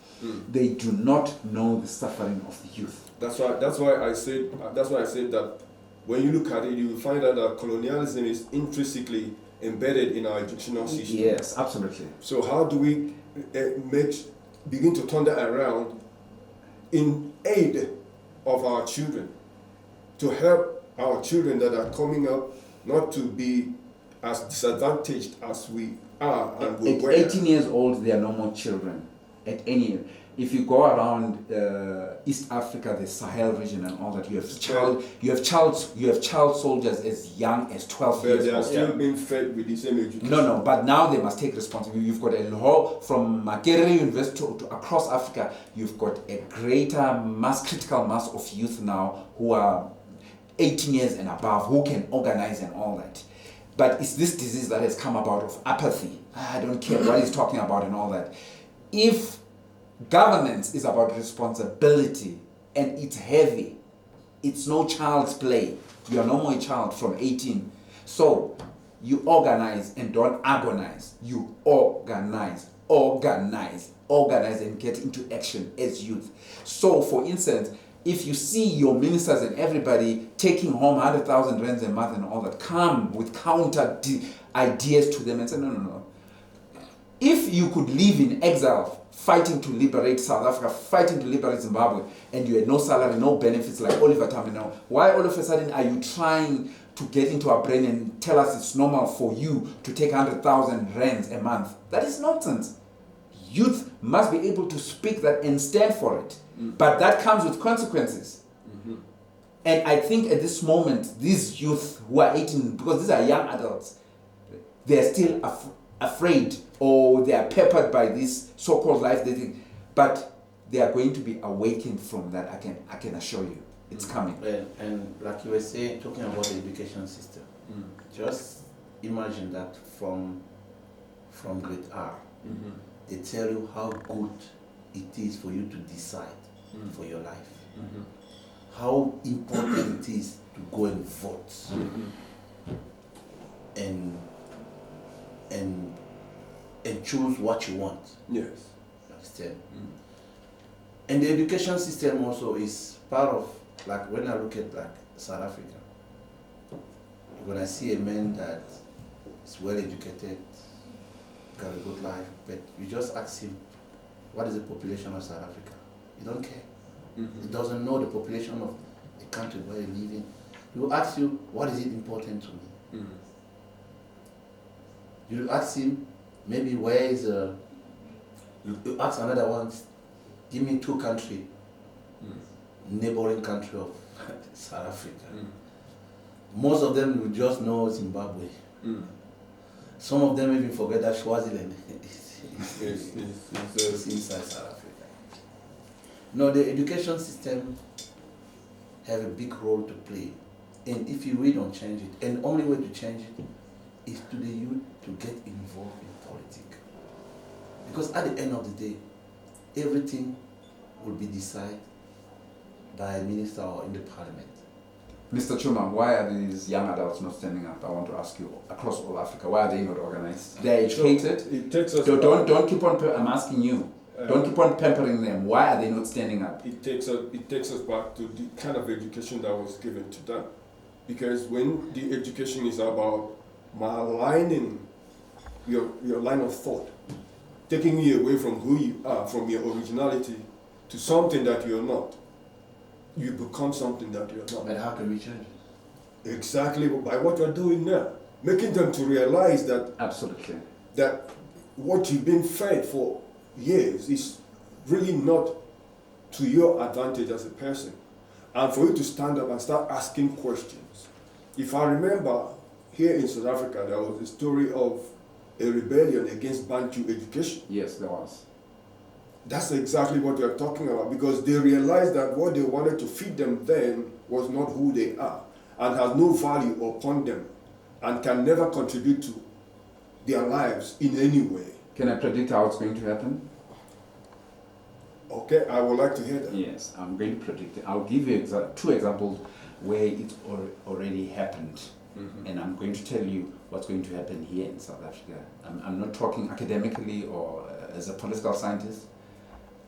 they do not know the suffering of the youth. That's why I said that when you look at it, you will find out that colonialism is intrinsically embedded in our educational system. Yes, absolutely. So how do we begin to turn that around in aid of our children, to help our children that are coming up not to be as disadvantaged as we are and we were. At 18 years old, they are no more children. At any, if you go around East Africa, the Sahel region and all that, you have child soldiers as young as 12 years old. They are still being fed with the same education. No, but now they must take responsibility. You've got a whole, from Makerere University to across Africa, you've got a greater critical mass of youth now who are 18 years and above, who can organize and all that. But it's this disease that has come about of apathy. I don't care what he's talking about and all that. If governance is about responsibility and it's heavy, it's no child's play. You are no more a child from 18. So you organize and don't agonize. You organize and get into action as youth. So for instance, if you see your ministers and everybody taking home 100,000 rands a month and all that, come with counter ideas to them and say, no. If you could live in exile, fighting to liberate South Africa, fighting to liberate Zimbabwe, and you had no salary, no benefits like Oliver Tambo, why all of a sudden are you trying to get into our brain and tell us it's normal for you to take 100,000 rands a month. That is nonsense. Youth must be able to speak that and stand for it. But that comes with consequences. And I think at this moment, these youth who are 18, because these are young adults, they're still afraid, or they are peppered by this so-called life they think. But they are going to be awakened from that. I can assure you, it's coming. And like you were saying, talking about the education system, just imagine that from grade R, they tell you how good it is for you to decide for your life, how important it is to go and vote, and choose what you want. Yes. Understand? And the education system also is part of, like when I look at like South Africa, when I see a man that is well educated, got a good life, but you just ask him, what is the population of South Africa? He don't care. He doesn't know the population of the country where he lives in. He will ask you, what is it important to me? You will ask him, maybe where is you ask another one, give me 2 countries, neighboring country of South Africa. Most of them will just know Zimbabwe. Some of them even forget that Swaziland is inside South Africa. No, the education system have a big role to play. And if you really don't change it, and the only way to change it is to the youth to get involved in politics. Because at the end of the day, everything will be decided by a minister or in the parliament. Mr. Chuma, why are these young adults not standing up? I want to ask you, across all Africa, why are they not organized? They're educated. It takes us don't keep on, I'm asking you, don't keep on pampering them. Why are they not standing up? It takes us back to the kind of education that was given to them. Because when the education is about maligning your line of thought, taking you away from who you are, from your originality, to something that you're not, you become something that you're not. But how can we change it? Exactly by what you're doing now. Making them to realize that Absolutely. that what you've been fed for years is really not to your advantage as a person. And for you to stand up and start asking questions. If I remember, here in South Africa, there was a story of a rebellion against Bantu education. Yes, there was. That's exactly what you're talking about, because they realized that what they wanted to feed them then was not who they are, and has no value upon them, and can never contribute to their lives in any way. Can I predict how it's going to happen? Okay, I would like to hear that. Yes, I'm going to predict it. I'll give you 2 examples where it already happened. And I'm going to tell you what's going to happen here in South Africa. I'm not talking academically or as a political scientist.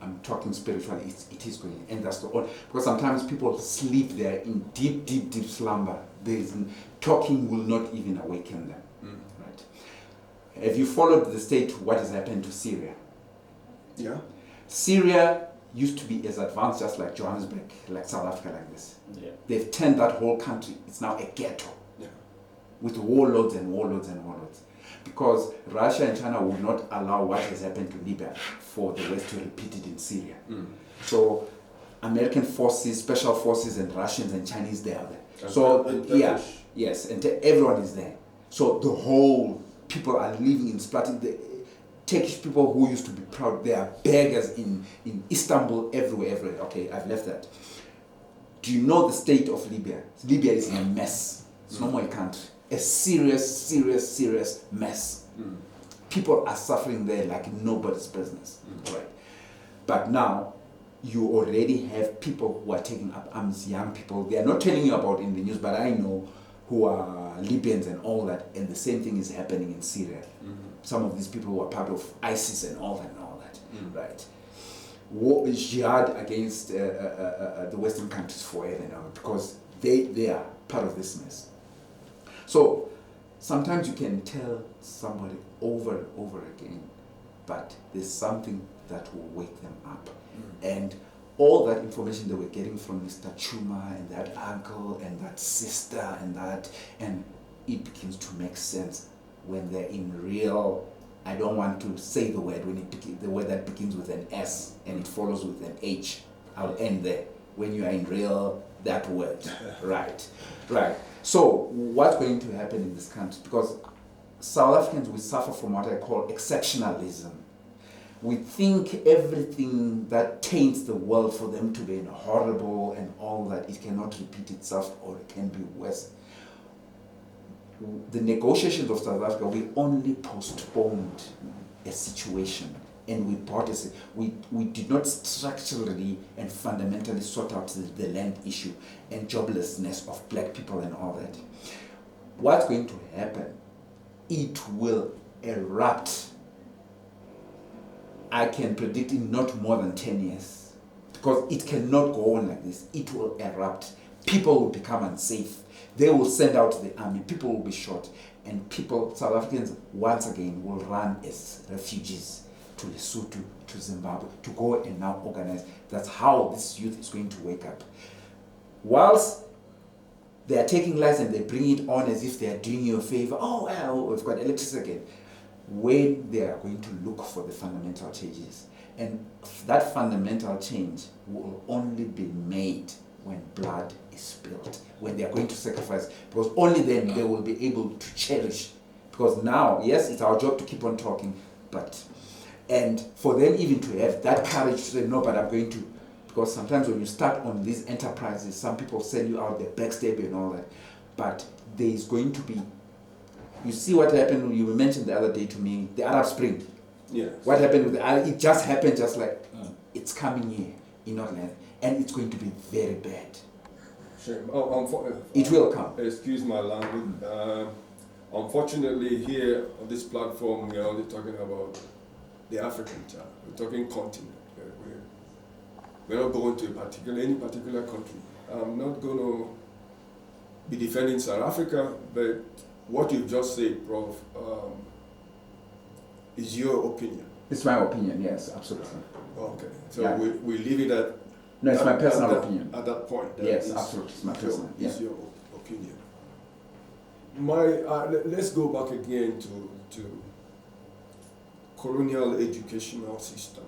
I'm talking spiritually. It is going, and that's the only, because sometimes people sleep there in deep slumber. Talking will not even awaken them. Right? Have you followed the state what has happened to Syria? Yeah. Syria used to be as advanced just like Johannesburg, like South Africa, like this. Yeah. They've turned that whole country. It's now a ghetto. Yeah. With warlords and warlords and warlords. Because Russia and China will not allow what has happened to Libya for the West to repeat it in Syria. So American forces, special forces, and Russians and Chinese, they are there. Yes, and everyone is there. So the whole people are living in splitting. The Turkish people who used to be proud, they are beggars in Istanbul, everywhere. Okay, I've left that. Do you know the state of Libya? Libya is in a mess. It's no more a country. A serious mess. People are suffering there like nobody's business. Right? But now, you already have people who are taking up arms, young people. They are not telling you about in the news, but I know who are Libyans and all that, and the same thing is happening in Syria. Some of these people who are part of ISIS and all that, right? War is jihad against the Western countries forever now, because they are part of this mess. So sometimes you can tell somebody over and over again, but there's something that will wake them up. And all that information they were getting from Mr. Chuma and that uncle and that sister and it begins to make sense when they're in real, I don't want to say the word, the word that begins with an S and it follows with an H. I'll end there. When you are in real, that word. Right. So what's going to happen in this country? Because South Africans, we suffer from what I call exceptionalism. We think everything that taints the world for them to be horrible and all that, it cannot repeat itself or it can be worse. The negotiations of South Africa, we only postponed a situation and we did not structurally and fundamentally sort out the land issue and joblessness of black people and all that. What's going to happen? It will erupt. I can predict in not more than 10 years because it cannot go on like this. It will erupt. People will become unsafe. They will send out the army. People will be shot. And people, South Africans, once again, will run as refugees to Lesotho, to Zimbabwe, to go and now organize. That's how this youth is going to wake up. Whilst they are taking lives and they bring it on as if they are doing you a favor. Oh, well, we've got electricity again. When they are going to look for the fundamental changes. And that fundamental change will only be made when blood is spilled, when they are going to sacrifice, because only then they will be able to cherish. Because now, yes, it's our job to keep on talking, and for them even to have that courage to say, no, but I'm going to, because sometimes when you start on these enterprises, some people sell you out, the backstab and all that, but there is going to be, you see what happened, you mentioned the other day to me, the Arab Spring. Yes. What happened with the Arab, it just happened just like, it's coming here in Northland, and it's going to be very bad. Shame. It will come. Excuse my language. Unfortunately, here on this platform, we're only talking about the African child. We're talking continent. We're not going to any particular country. I'm not going to be defending South Africa, but what you've just said, Prof, is your opinion. It's my opinion, yes, absolutely. Okay, so we leave it at. No, it's my personal opinion. At that point. Yes, absolutely, it's my personal. It's your opinion. Let's go back again to colonial educational system.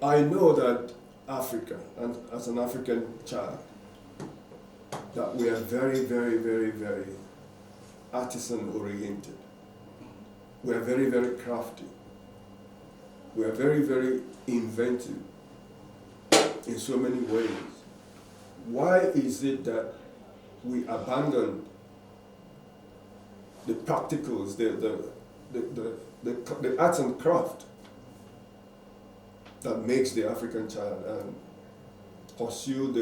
I know that Africa, and as an African child, that we are very, very, very, very artisan oriented. We are very, very crafty. We are very, very inventive in so many ways. Why is it that we abandon the practicals, the arts and craft that makes the African child and pursue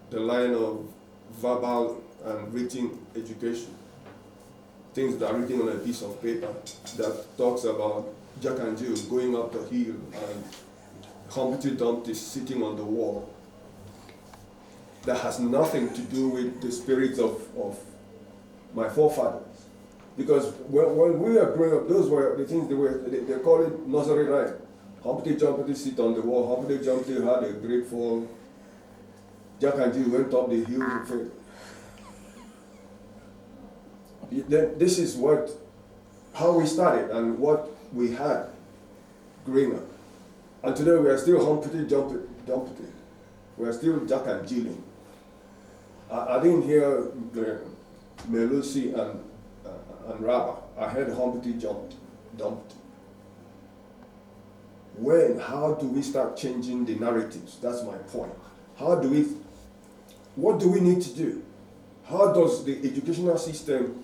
the line of verbal and written education? Things that are written on a piece of paper that talks about Jack and Jill going up the hill and Humpty Dumpty sitting on the wall. That has nothing to do with the spirits of my forefathers. Because when we were growing up, those were the things they call it nursery rhyme. Humpty Dumpty sit on the wall, Humpty Dumpty had a great fall, Jack and Jill went up the hill to fail. This is how we started and what we had growing up. And today we are still Humpty Dumpty. We are still Jack and Jilling. I didn't hear Melusi and Rabba. I heard Humpty Dumpty. How do we start changing the narratives? That's my point. What do we need to do? How does the educational system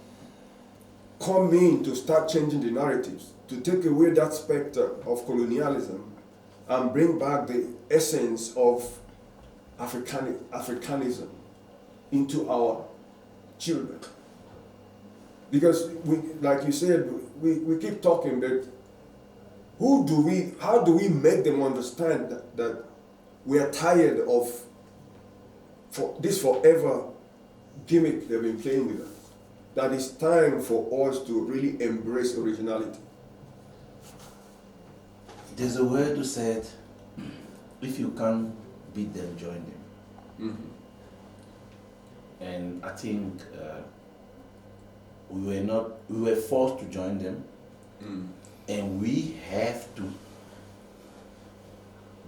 come in to start changing the narratives, to take away that specter of colonialism and bring back the essence of Africanism into our children? Because like you said, we keep talking, but how do we make them understand that we are tired of this forever gimmick they've been playing with us? That it's time for us to really embrace originality. There's a word who said, if you can't beat them, join them. Mm-hmm. And I think we were forced to join them, and we have to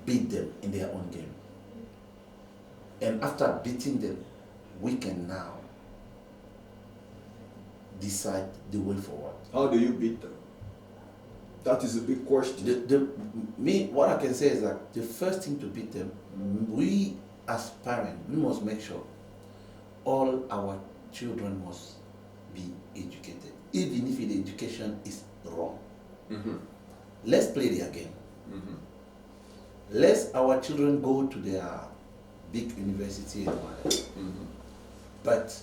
beat them in their own game. And after beating them, we can now decide the way forward. How do you beat them? That is a big question. What I can say is that the first thing to beat them, we as parents, we must make sure all our children must be educated, even if the education is wrong. Mm-hmm. Let's play their game. Mm-hmm. Let our children go to their big university and whatever. Mm-hmm. But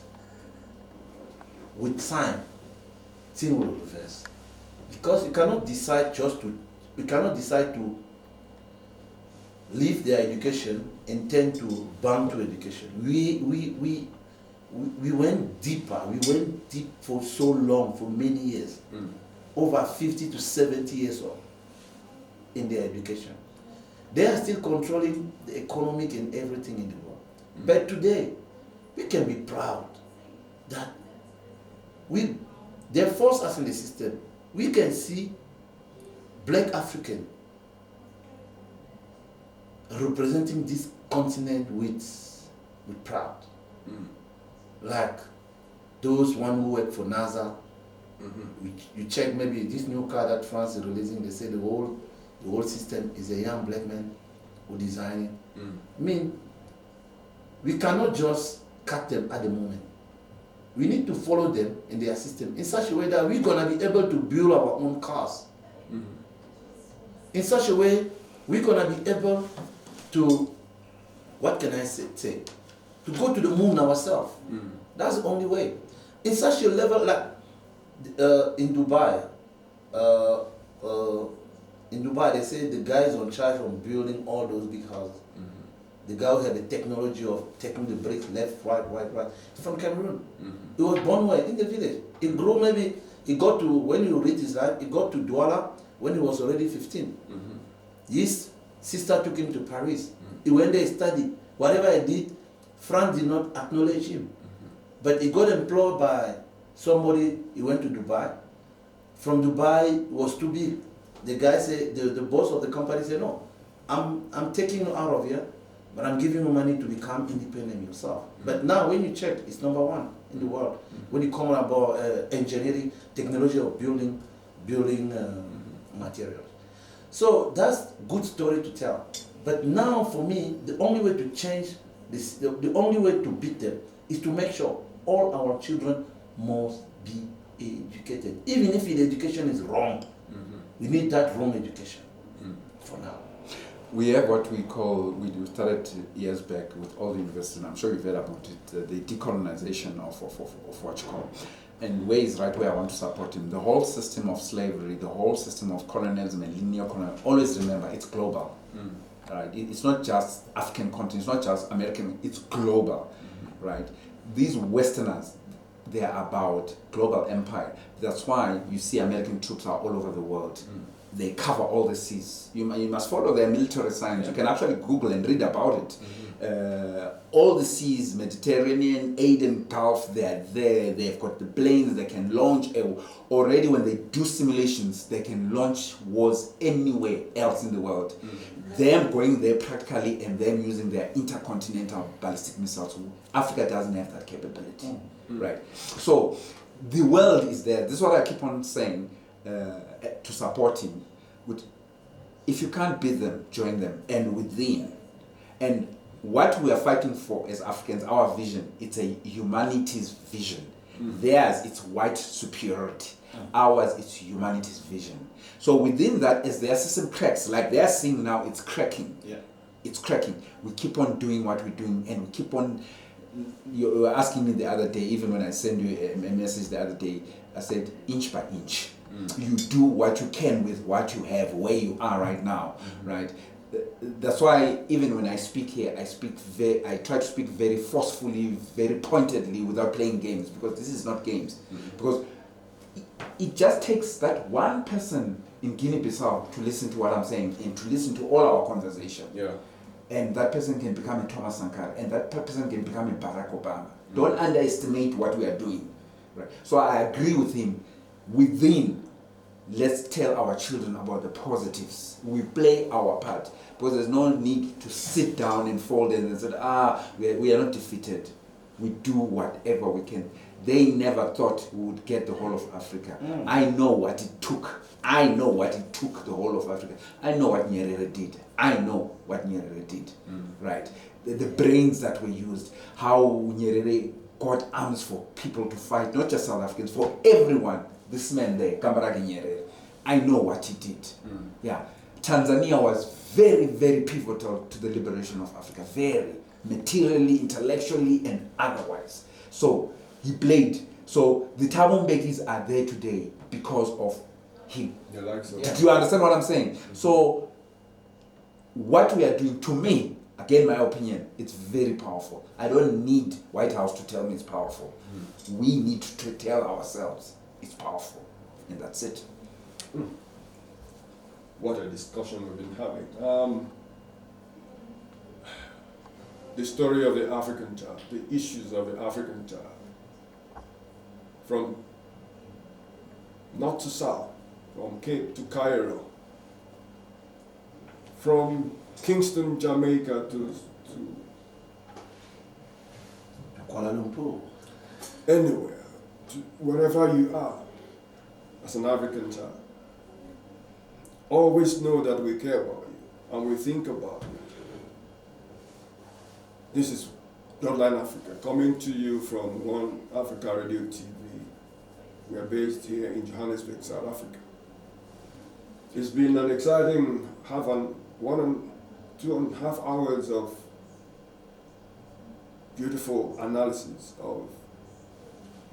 with time, things will reverse. Because you cannot decide to leave their education and tend to bound to education. We went deeper. We went deep for so long, for many years, over 50 to 70 years old in their education. They are still controlling the economic and everything in the world. But today, we can be proud that they force us in the system. We can see Black African representing this continent with proud. Like those one who work for NASA. You check maybe this new car that France is releasing, they say the whole system is a young black man who designed it. I mean, we cannot just cut them at the moment. We need to follow them in their system in such a way that we're going to be able to build our own cars. In such a way, we're going to be able to, what can I say? To go to the moon ourselves. That's the only way. In such a level, like in Dubai, they say the guy is on charge of building all those big houses. The guy who had the technology of taking the bricks left, right, from Cameroon. He was born where? In the village. He grew maybe, when he reached his life, he got to Douala when he was already 15. His sister took him to Paris. He went there, studied. Whatever he did, France did not acknowledge him. But he got employed by somebody, he went to Dubai. From Dubai, it was too big. The guy said, the boss of the company said, no, I'm taking you out of here, but I'm giving you money to become independent yourself. But now when you check, it's number one in the world. When you come about engineering, technology of building materials. So that's good story to tell. But now for me, the only way to change this, the only way to beat them is to make sure all our children must be educated. Even if the education is wrong, we need that wrong education for now. We have what we started years back with all the universities, and I'm sure you've heard about it, the decolonization of what you call. And Way is right where I want to support him. The whole system of slavery, the whole system of colonialism and linear colonialism, always remember, it's global. Right? It's not just African continent, it's not just American, it's global. Right? These Westerners, they are about global empire. That's why you see American troops are all over the world. They cover all the seas. You must follow their military science. You can actually Google and read about it. All the seas, Mediterranean, Aden Gulf, they are there. They've got the planes, they can launch. Already when they do simulations, they can launch wars anywhere else in the world. Them going there practically and them using their intercontinental ballistic missiles. Africa doesn't have that capability. Right? So the world is there. This is what I keep on saying. To support him, if you can't beat them, join them, and within. And what we are fighting for as Africans, our vision, it's a humanity's vision. Theirs, it's white superiority. Ours, it's humanity's vision. So within that, as their system cracks, like they are seeing now, it's cracking. It's cracking. We keep on doing what we're doing, and we keep on. You were asking me the other day, even when I sent you a message the other day, I said inch by inch. You do what you can with what you have, where you are right now, right? That's why even when I speak here, I try to speak very forcefully, very pointedly, without playing games, because this is not games. Because it just takes that one person in Guinea-Bissau to listen to what I'm saying and to listen to all our conversation. Yeah. And that person can become a Thomas Sankara, and that person can become a Barack Obama. Don't underestimate what we are doing. Right? So I agree with him. Within, let's tell our children about the positives. We play our part. Because there's no need to sit down and fold and say, we are not defeated. We do whatever we can. They never thought we would get the whole of Africa. I know what it took. I know what it took, the whole of Africa. I know what Nyerere did. Right? The brains that were used, how Nyerere got arms for people to fight, not just South Africans, for everyone. This man there, Kambarage Nyerere, I know what he did. Yeah. Tanzania was very, very pivotal to the liberation of Africa, very materially, intellectually, and otherwise. So he played. So the Thabo Mbekis are there today because of him. You like so? Do you understand what I'm saying? So what we are doing, to me, again, my opinion, it's very powerful. I don't need White House to tell me it's powerful. We need to tell ourselves it's powerful, and that's it. What a discussion we've been having. The story of the African child, the issues of the African child, from north to south, from Cape to Cairo, from Kingston, Jamaica to Kuala Lumpur. anywhere, to wherever you are, as an African child. Always know that we care about you and we think about you. This is Bloodline Africa, coming to you from One Africa Radio TV. We are based here in Johannesburg, South Africa. It's been an exciting 2.5 hours of beautiful analysis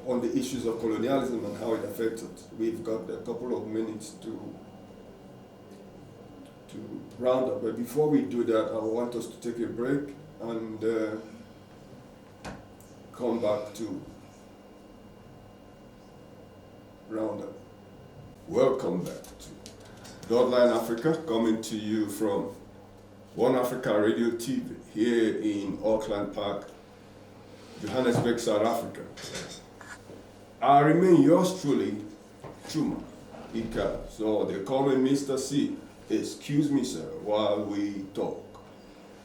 on the issues of colonialism and how it affected. We've got a couple of minutes to round up, but before we do that, I want us to take a break and come back to round up. Welcome back to Bloodline Africa, coming to you from One Africa Radio TV here in Auckland Park, Johannesburg, South Africa. I remain yours truly, Chuma, Ika. So they call me Mr. C. Excuse me, sir, while we talk.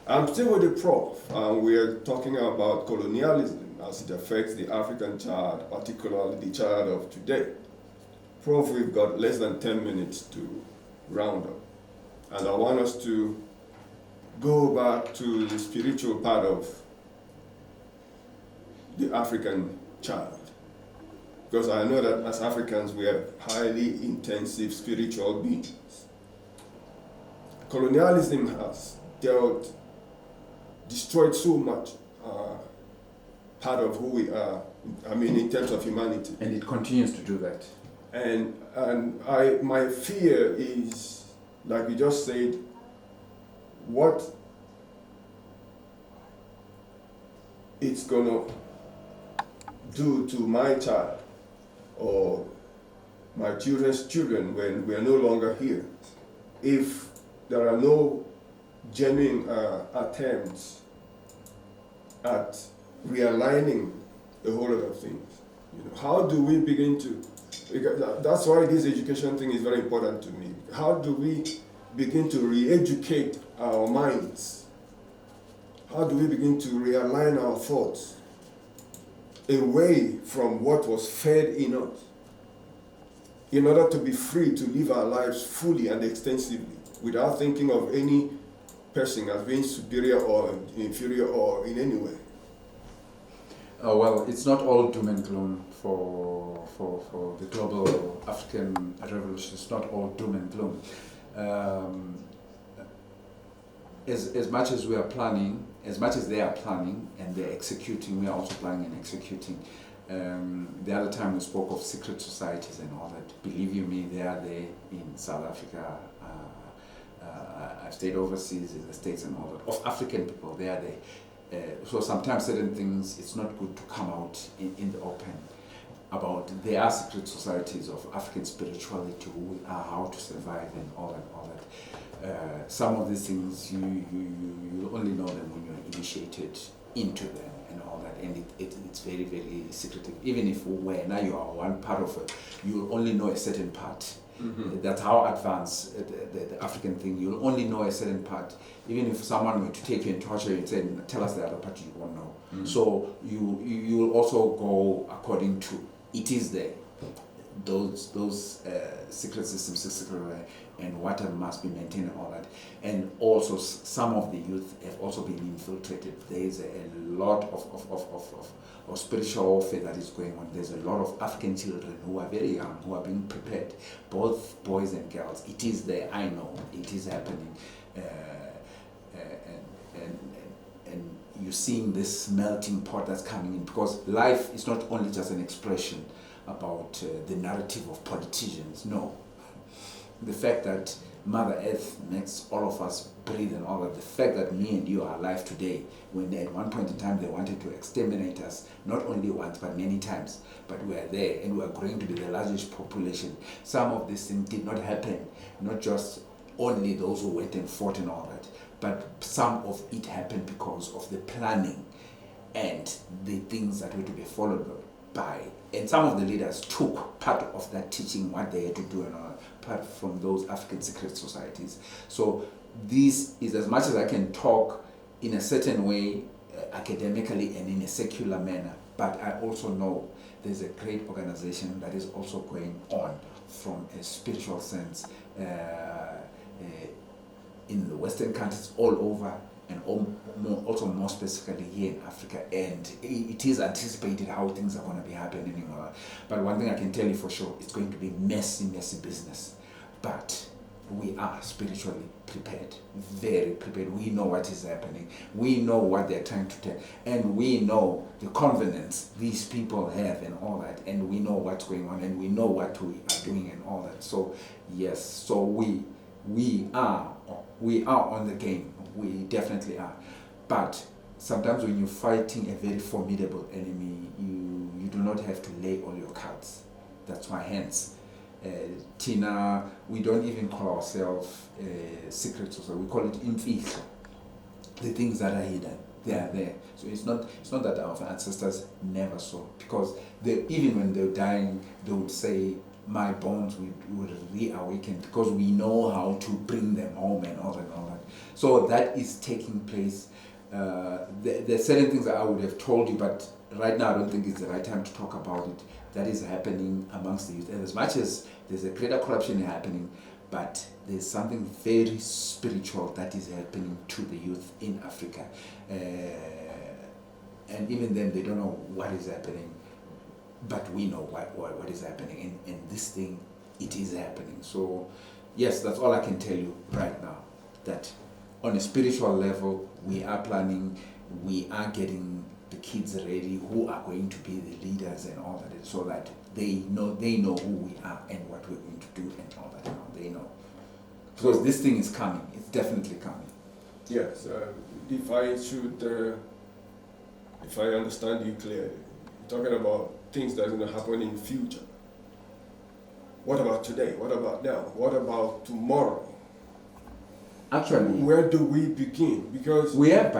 I'm still with the prof, and we're talking about colonialism as it affects the African child, particularly the child of today. Prof, we've got less than 10 minutes to round up. And I want us to go back to the spiritual part of the African child. Because I know that as Africans, we are highly intensive spiritual beings. Colonialism has destroyed so much part of who we are, in terms of humanity. And it continues to do that. And my fear is, like you just said, what it's gonna do to my child or my children's children when we are no longer here, if there are no genuine attempts at realigning a whole lot of things. How do we begin to? Because that's why this education thing is very important to me. How do we begin to re-educate our minds? How do we begin to realign our thoughts away from what was fed in us, in order to be free to live our lives fully and extensively without thinking of any person as being superior or inferior or in any way? Well, it's not all doom and gloom for the global African revolution. It's not all doom and gloom. As much as we are planning, as much as they are planning and they're executing, we are also planning and executing. The other time we spoke of secret societies and all that. Believe you me, they are there in South Africa. I've stayed overseas in the States and all that. Of African people, they are there. So sometimes certain things, it's not good to come out in the open. about there are secret societies of African spirituality, who we are, how to survive, and all that. Some of these things you only know them when you're initiated into them and all that, and it's very, very secretive. Even if now you are one part of it, you'll only know a certain part. Mm-hmm. That's how advanced the African thing. You'll only know a certain part. Even if someone were to take you and torture you and say, tell us the other part, you won't know. Mm-hmm. So you will also go according to, it is there. Those secret systems, and water must be maintained and all that. And also some of the youth have also been infiltrated. There is a lot of spiritual warfare that is going on. There's a lot of African children who are very young, who are being prepared, both boys and girls. It is there, I know, it is happening. And you're seeing this melting pot that's coming in, because life is not only just an expression about the narrative of politicians. No. The fact that Mother Earth makes all of us breathe and all that, the fact that me and you are alive today, when at one point in time they wanted to exterminate us, not only once but many times, but we are there and we are growing to be the largest population. Some of these things did not happen, not just only those who went and fought and all that, but some of it happened because of the planning and the things that were to be followed by. And some of the leaders took part of that teaching, what they had to do, and apart from those African secret societies. So this is, as much as I can talk in a certain way, academically and in a secular manner, but I also know there's a great organization that is also going on from a spiritual sense in the Western countries all over, and also more specifically here in Africa, and it is anticipated how things are going to be happening. But one thing I can tell you for sure, it's going to be messy business. But we are spiritually prepared, very prepared. We know what is happening. We know what they're trying to tell, and we know the covenants these people have and all that, and we know what's going on, and we know what we are doing and all that. So yes, so we are on the game. We definitely are. But sometimes when you're fighting a very formidable enemy, you do not have to lay all your cards. That's why hence, Tina, we don't even call ourselves secret society. We call it imfihlo. The things that are hidden, they are there. So it's not that our ancestors never saw, because even when they're dying, they would say, my bones would reawaken, because we know how to bring them home and all that. So that is taking place. There are certain things that I would have told you, but right now I don't think it's the right time to talk about it. That is happening amongst the youth. And as much as there's a greater corruption happening, but there's something very spiritual that is happening to the youth in Africa. And even then, they don't know what is happening. But we know what is happening, and this thing, it is happening. So, yes, that's all I can tell you right now. That on a spiritual level, we are planning, we are getting the kids ready who are going to be the leaders and all that, so that they know who we are and what we're going to do and all that. They know. Because this thing is coming. It's definitely coming. Yes. If I understand you clearly, you're talking about things that are going to happen in the future. What about today? What about now? What about tomorrow? Actually, where do we begin? Because we have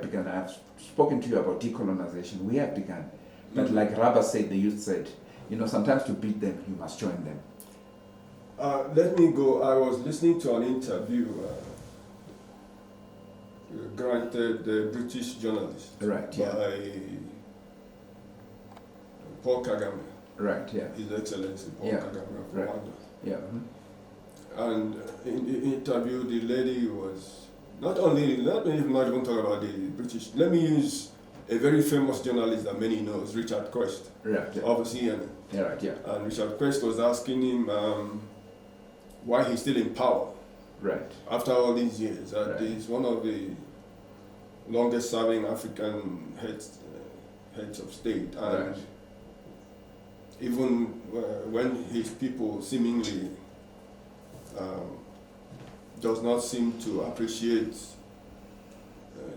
begun. I've spoken to you about decolonization. We have begun. But like Rabba said, the youth said, sometimes to beat them, you must join them. Let me go. I was listening to an interview granted the British journalist, right? Yeah. By Paul Kagame. Right. Yeah. His Excellency Paul Kagame of right. Rwanda. Yeah. And in the interview, the lady was not even talking about the British. Let me use a very famous journalist that many knows, Richard Quest, right? Yeah. of CNN. Yeah. Right. Yeah. And Richard Quest was asking him why he's still in power. Right. After all these years, right. He's one of the longest-serving African heads of state, and right. even when his people seemingly does not seem to appreciate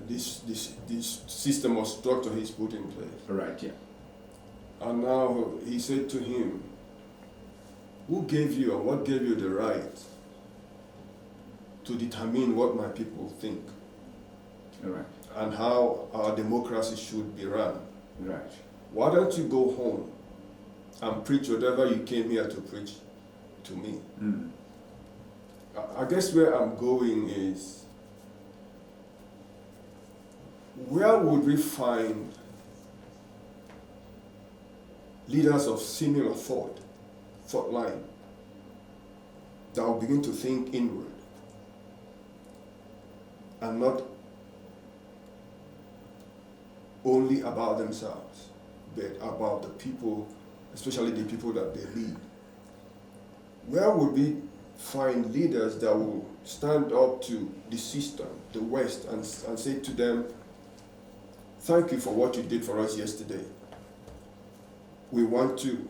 this system or structure he's put in place. Right. Yeah. And now he said to him, who gave you or what gave you the right to determine what my people think Right. and how our democracy should be run? Right. Why don't you go home and preach whatever you came here to preach to me? Mm. I guess where I'm going is, where would we find leaders of similar thought line, that will begin to think inward and not only about themselves, but about the people, especially the people that they lead? Where would we find leaders that will stand up to the system, the West, and say to them, thank you for what you did for us yesterday. We want to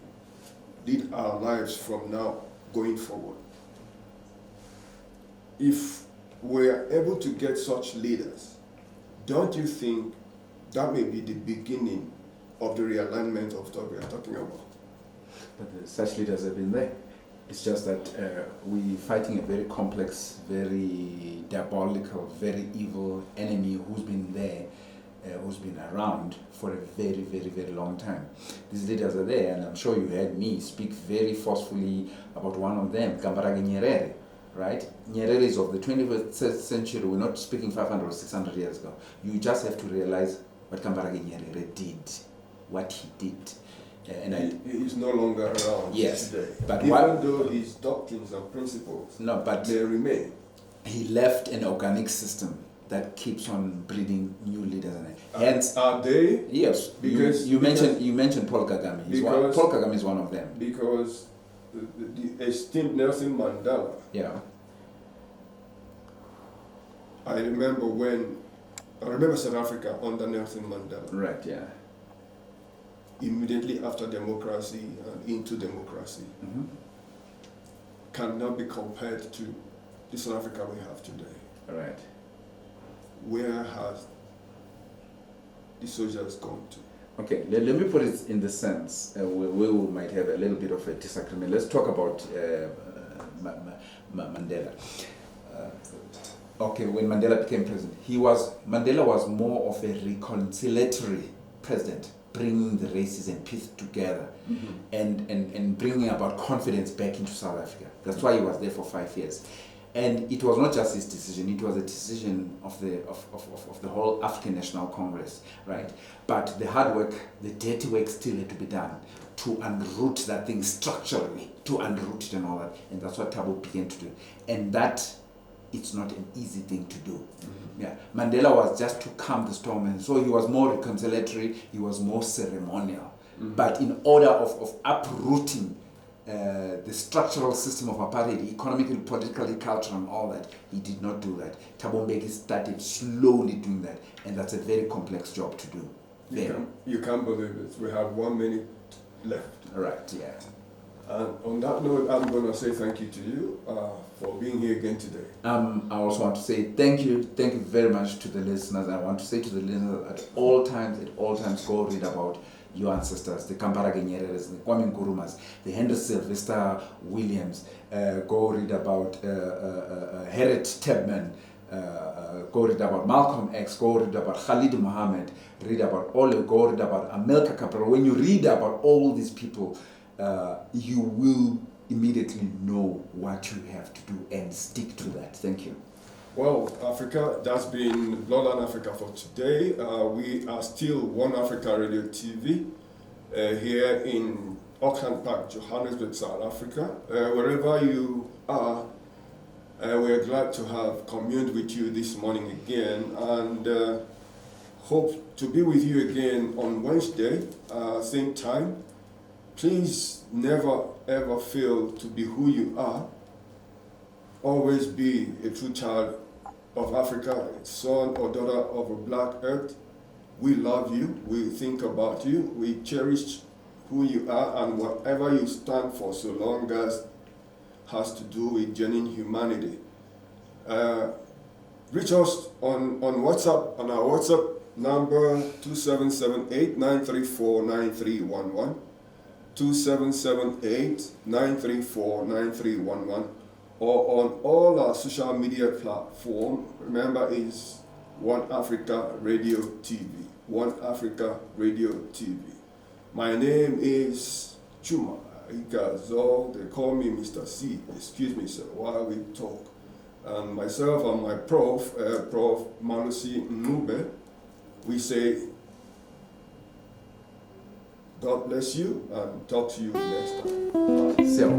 lead our lives from now going forward. If we're able to get such leaders, don't you think that may be the beginning of the realignment of what we are talking about? But such leaders have been there. It's just that we're fighting a very complex, very diabolical, very evil enemy who's been there, who's been around for a very, very, very long time. These leaders are there, and I'm sure you heard me speak very forcefully about one of them, Kambarage Nyerere, right? Nyerere is of the 21st century. We're not speaking 500 or 600 years ago. You just have to realize what Kambarage Nyerere did, what he did. He is no longer around today. But even though his doctrines and principles they remain. He left an organic system that keeps on breeding new leaders. Hence, are they? Yes, because you mentioned Paul Kagame. Paul Kagame is one of them. Because the esteemed Nelson Mandela. Yeah. I remember South Africa under Nelson Mandela. Right. Yeah. Immediately after democracy and into democracy, cannot be compared to the South Africa we have today. Right. Where has the soldiers gone to? Okay, let me put it in the sense we might have a little bit of a disagreement. Let's talk about Mandela. Okay, when Mandela became president, Mandela was more of a reconciliatory president, bringing the races and peace together, and bringing about confidence back into South Africa. That's why he was there for 5 years. And it was not just his decision, it was a decision of the whole African National Congress, right? But the hard work, the dirty work still had to be done to unroot that thing structurally, to unroot it and all that. And that's what Thabo began to do. And that, it's not an easy thing to do. Yeah, Mandela was just to calm the storm, and so he was more reconciliatory, he was more ceremonial. But in order of uprooting the structural system of apartheid, economically, politically, culturally, and all that, he did not do that. Thabo Mbeki started slowly doing that, and that's a very complex job to do. You can't believe it. We have 1 minute left. Right, yeah. And on that note, I'm going to say thank you to you for being here again today. I also want to say thank you very much to the listeners. I want to say to the listeners at all times, go read about your ancestors, the Kambarage Nyereres, the Kwame Nkurumas, the Henry Sylvester Williams. Go read about Harriet Tubman. Go read about Malcolm X. Go read about Khalid Muhammad. Read about Ole. Go read about Amilcar Cabral. When you read about all these people, you will immediately know what you have to do and stick to that. Thank you. Well, Africa, that's been Bloodline Africa for today. We are still One Africa Radio TV here in Auckland Park, Johannesburg, South Africa. Wherever you are, we're glad to have communed with you this morning again, and hope to be with you again on Wednesday, same time. Please never ever fail to be who you are. Always be a true child of Africa, son or daughter of a black earth. We love you, we think about you, we cherish who you are and whatever you stand for, so long as has to do with genuine humanity. Reach us on WhatsApp, on our WhatsApp number 2778-934-9311, 2778-934-9311, or on all our social media platform. Remember, is One Africa Radio TV. One Africa Radio TV. My name is Chuma. So they call me Mr. C. Excuse me, sir, while we talk. And myself and my Prof Malusi Nube, we say, God bless you and talk to you next time. So,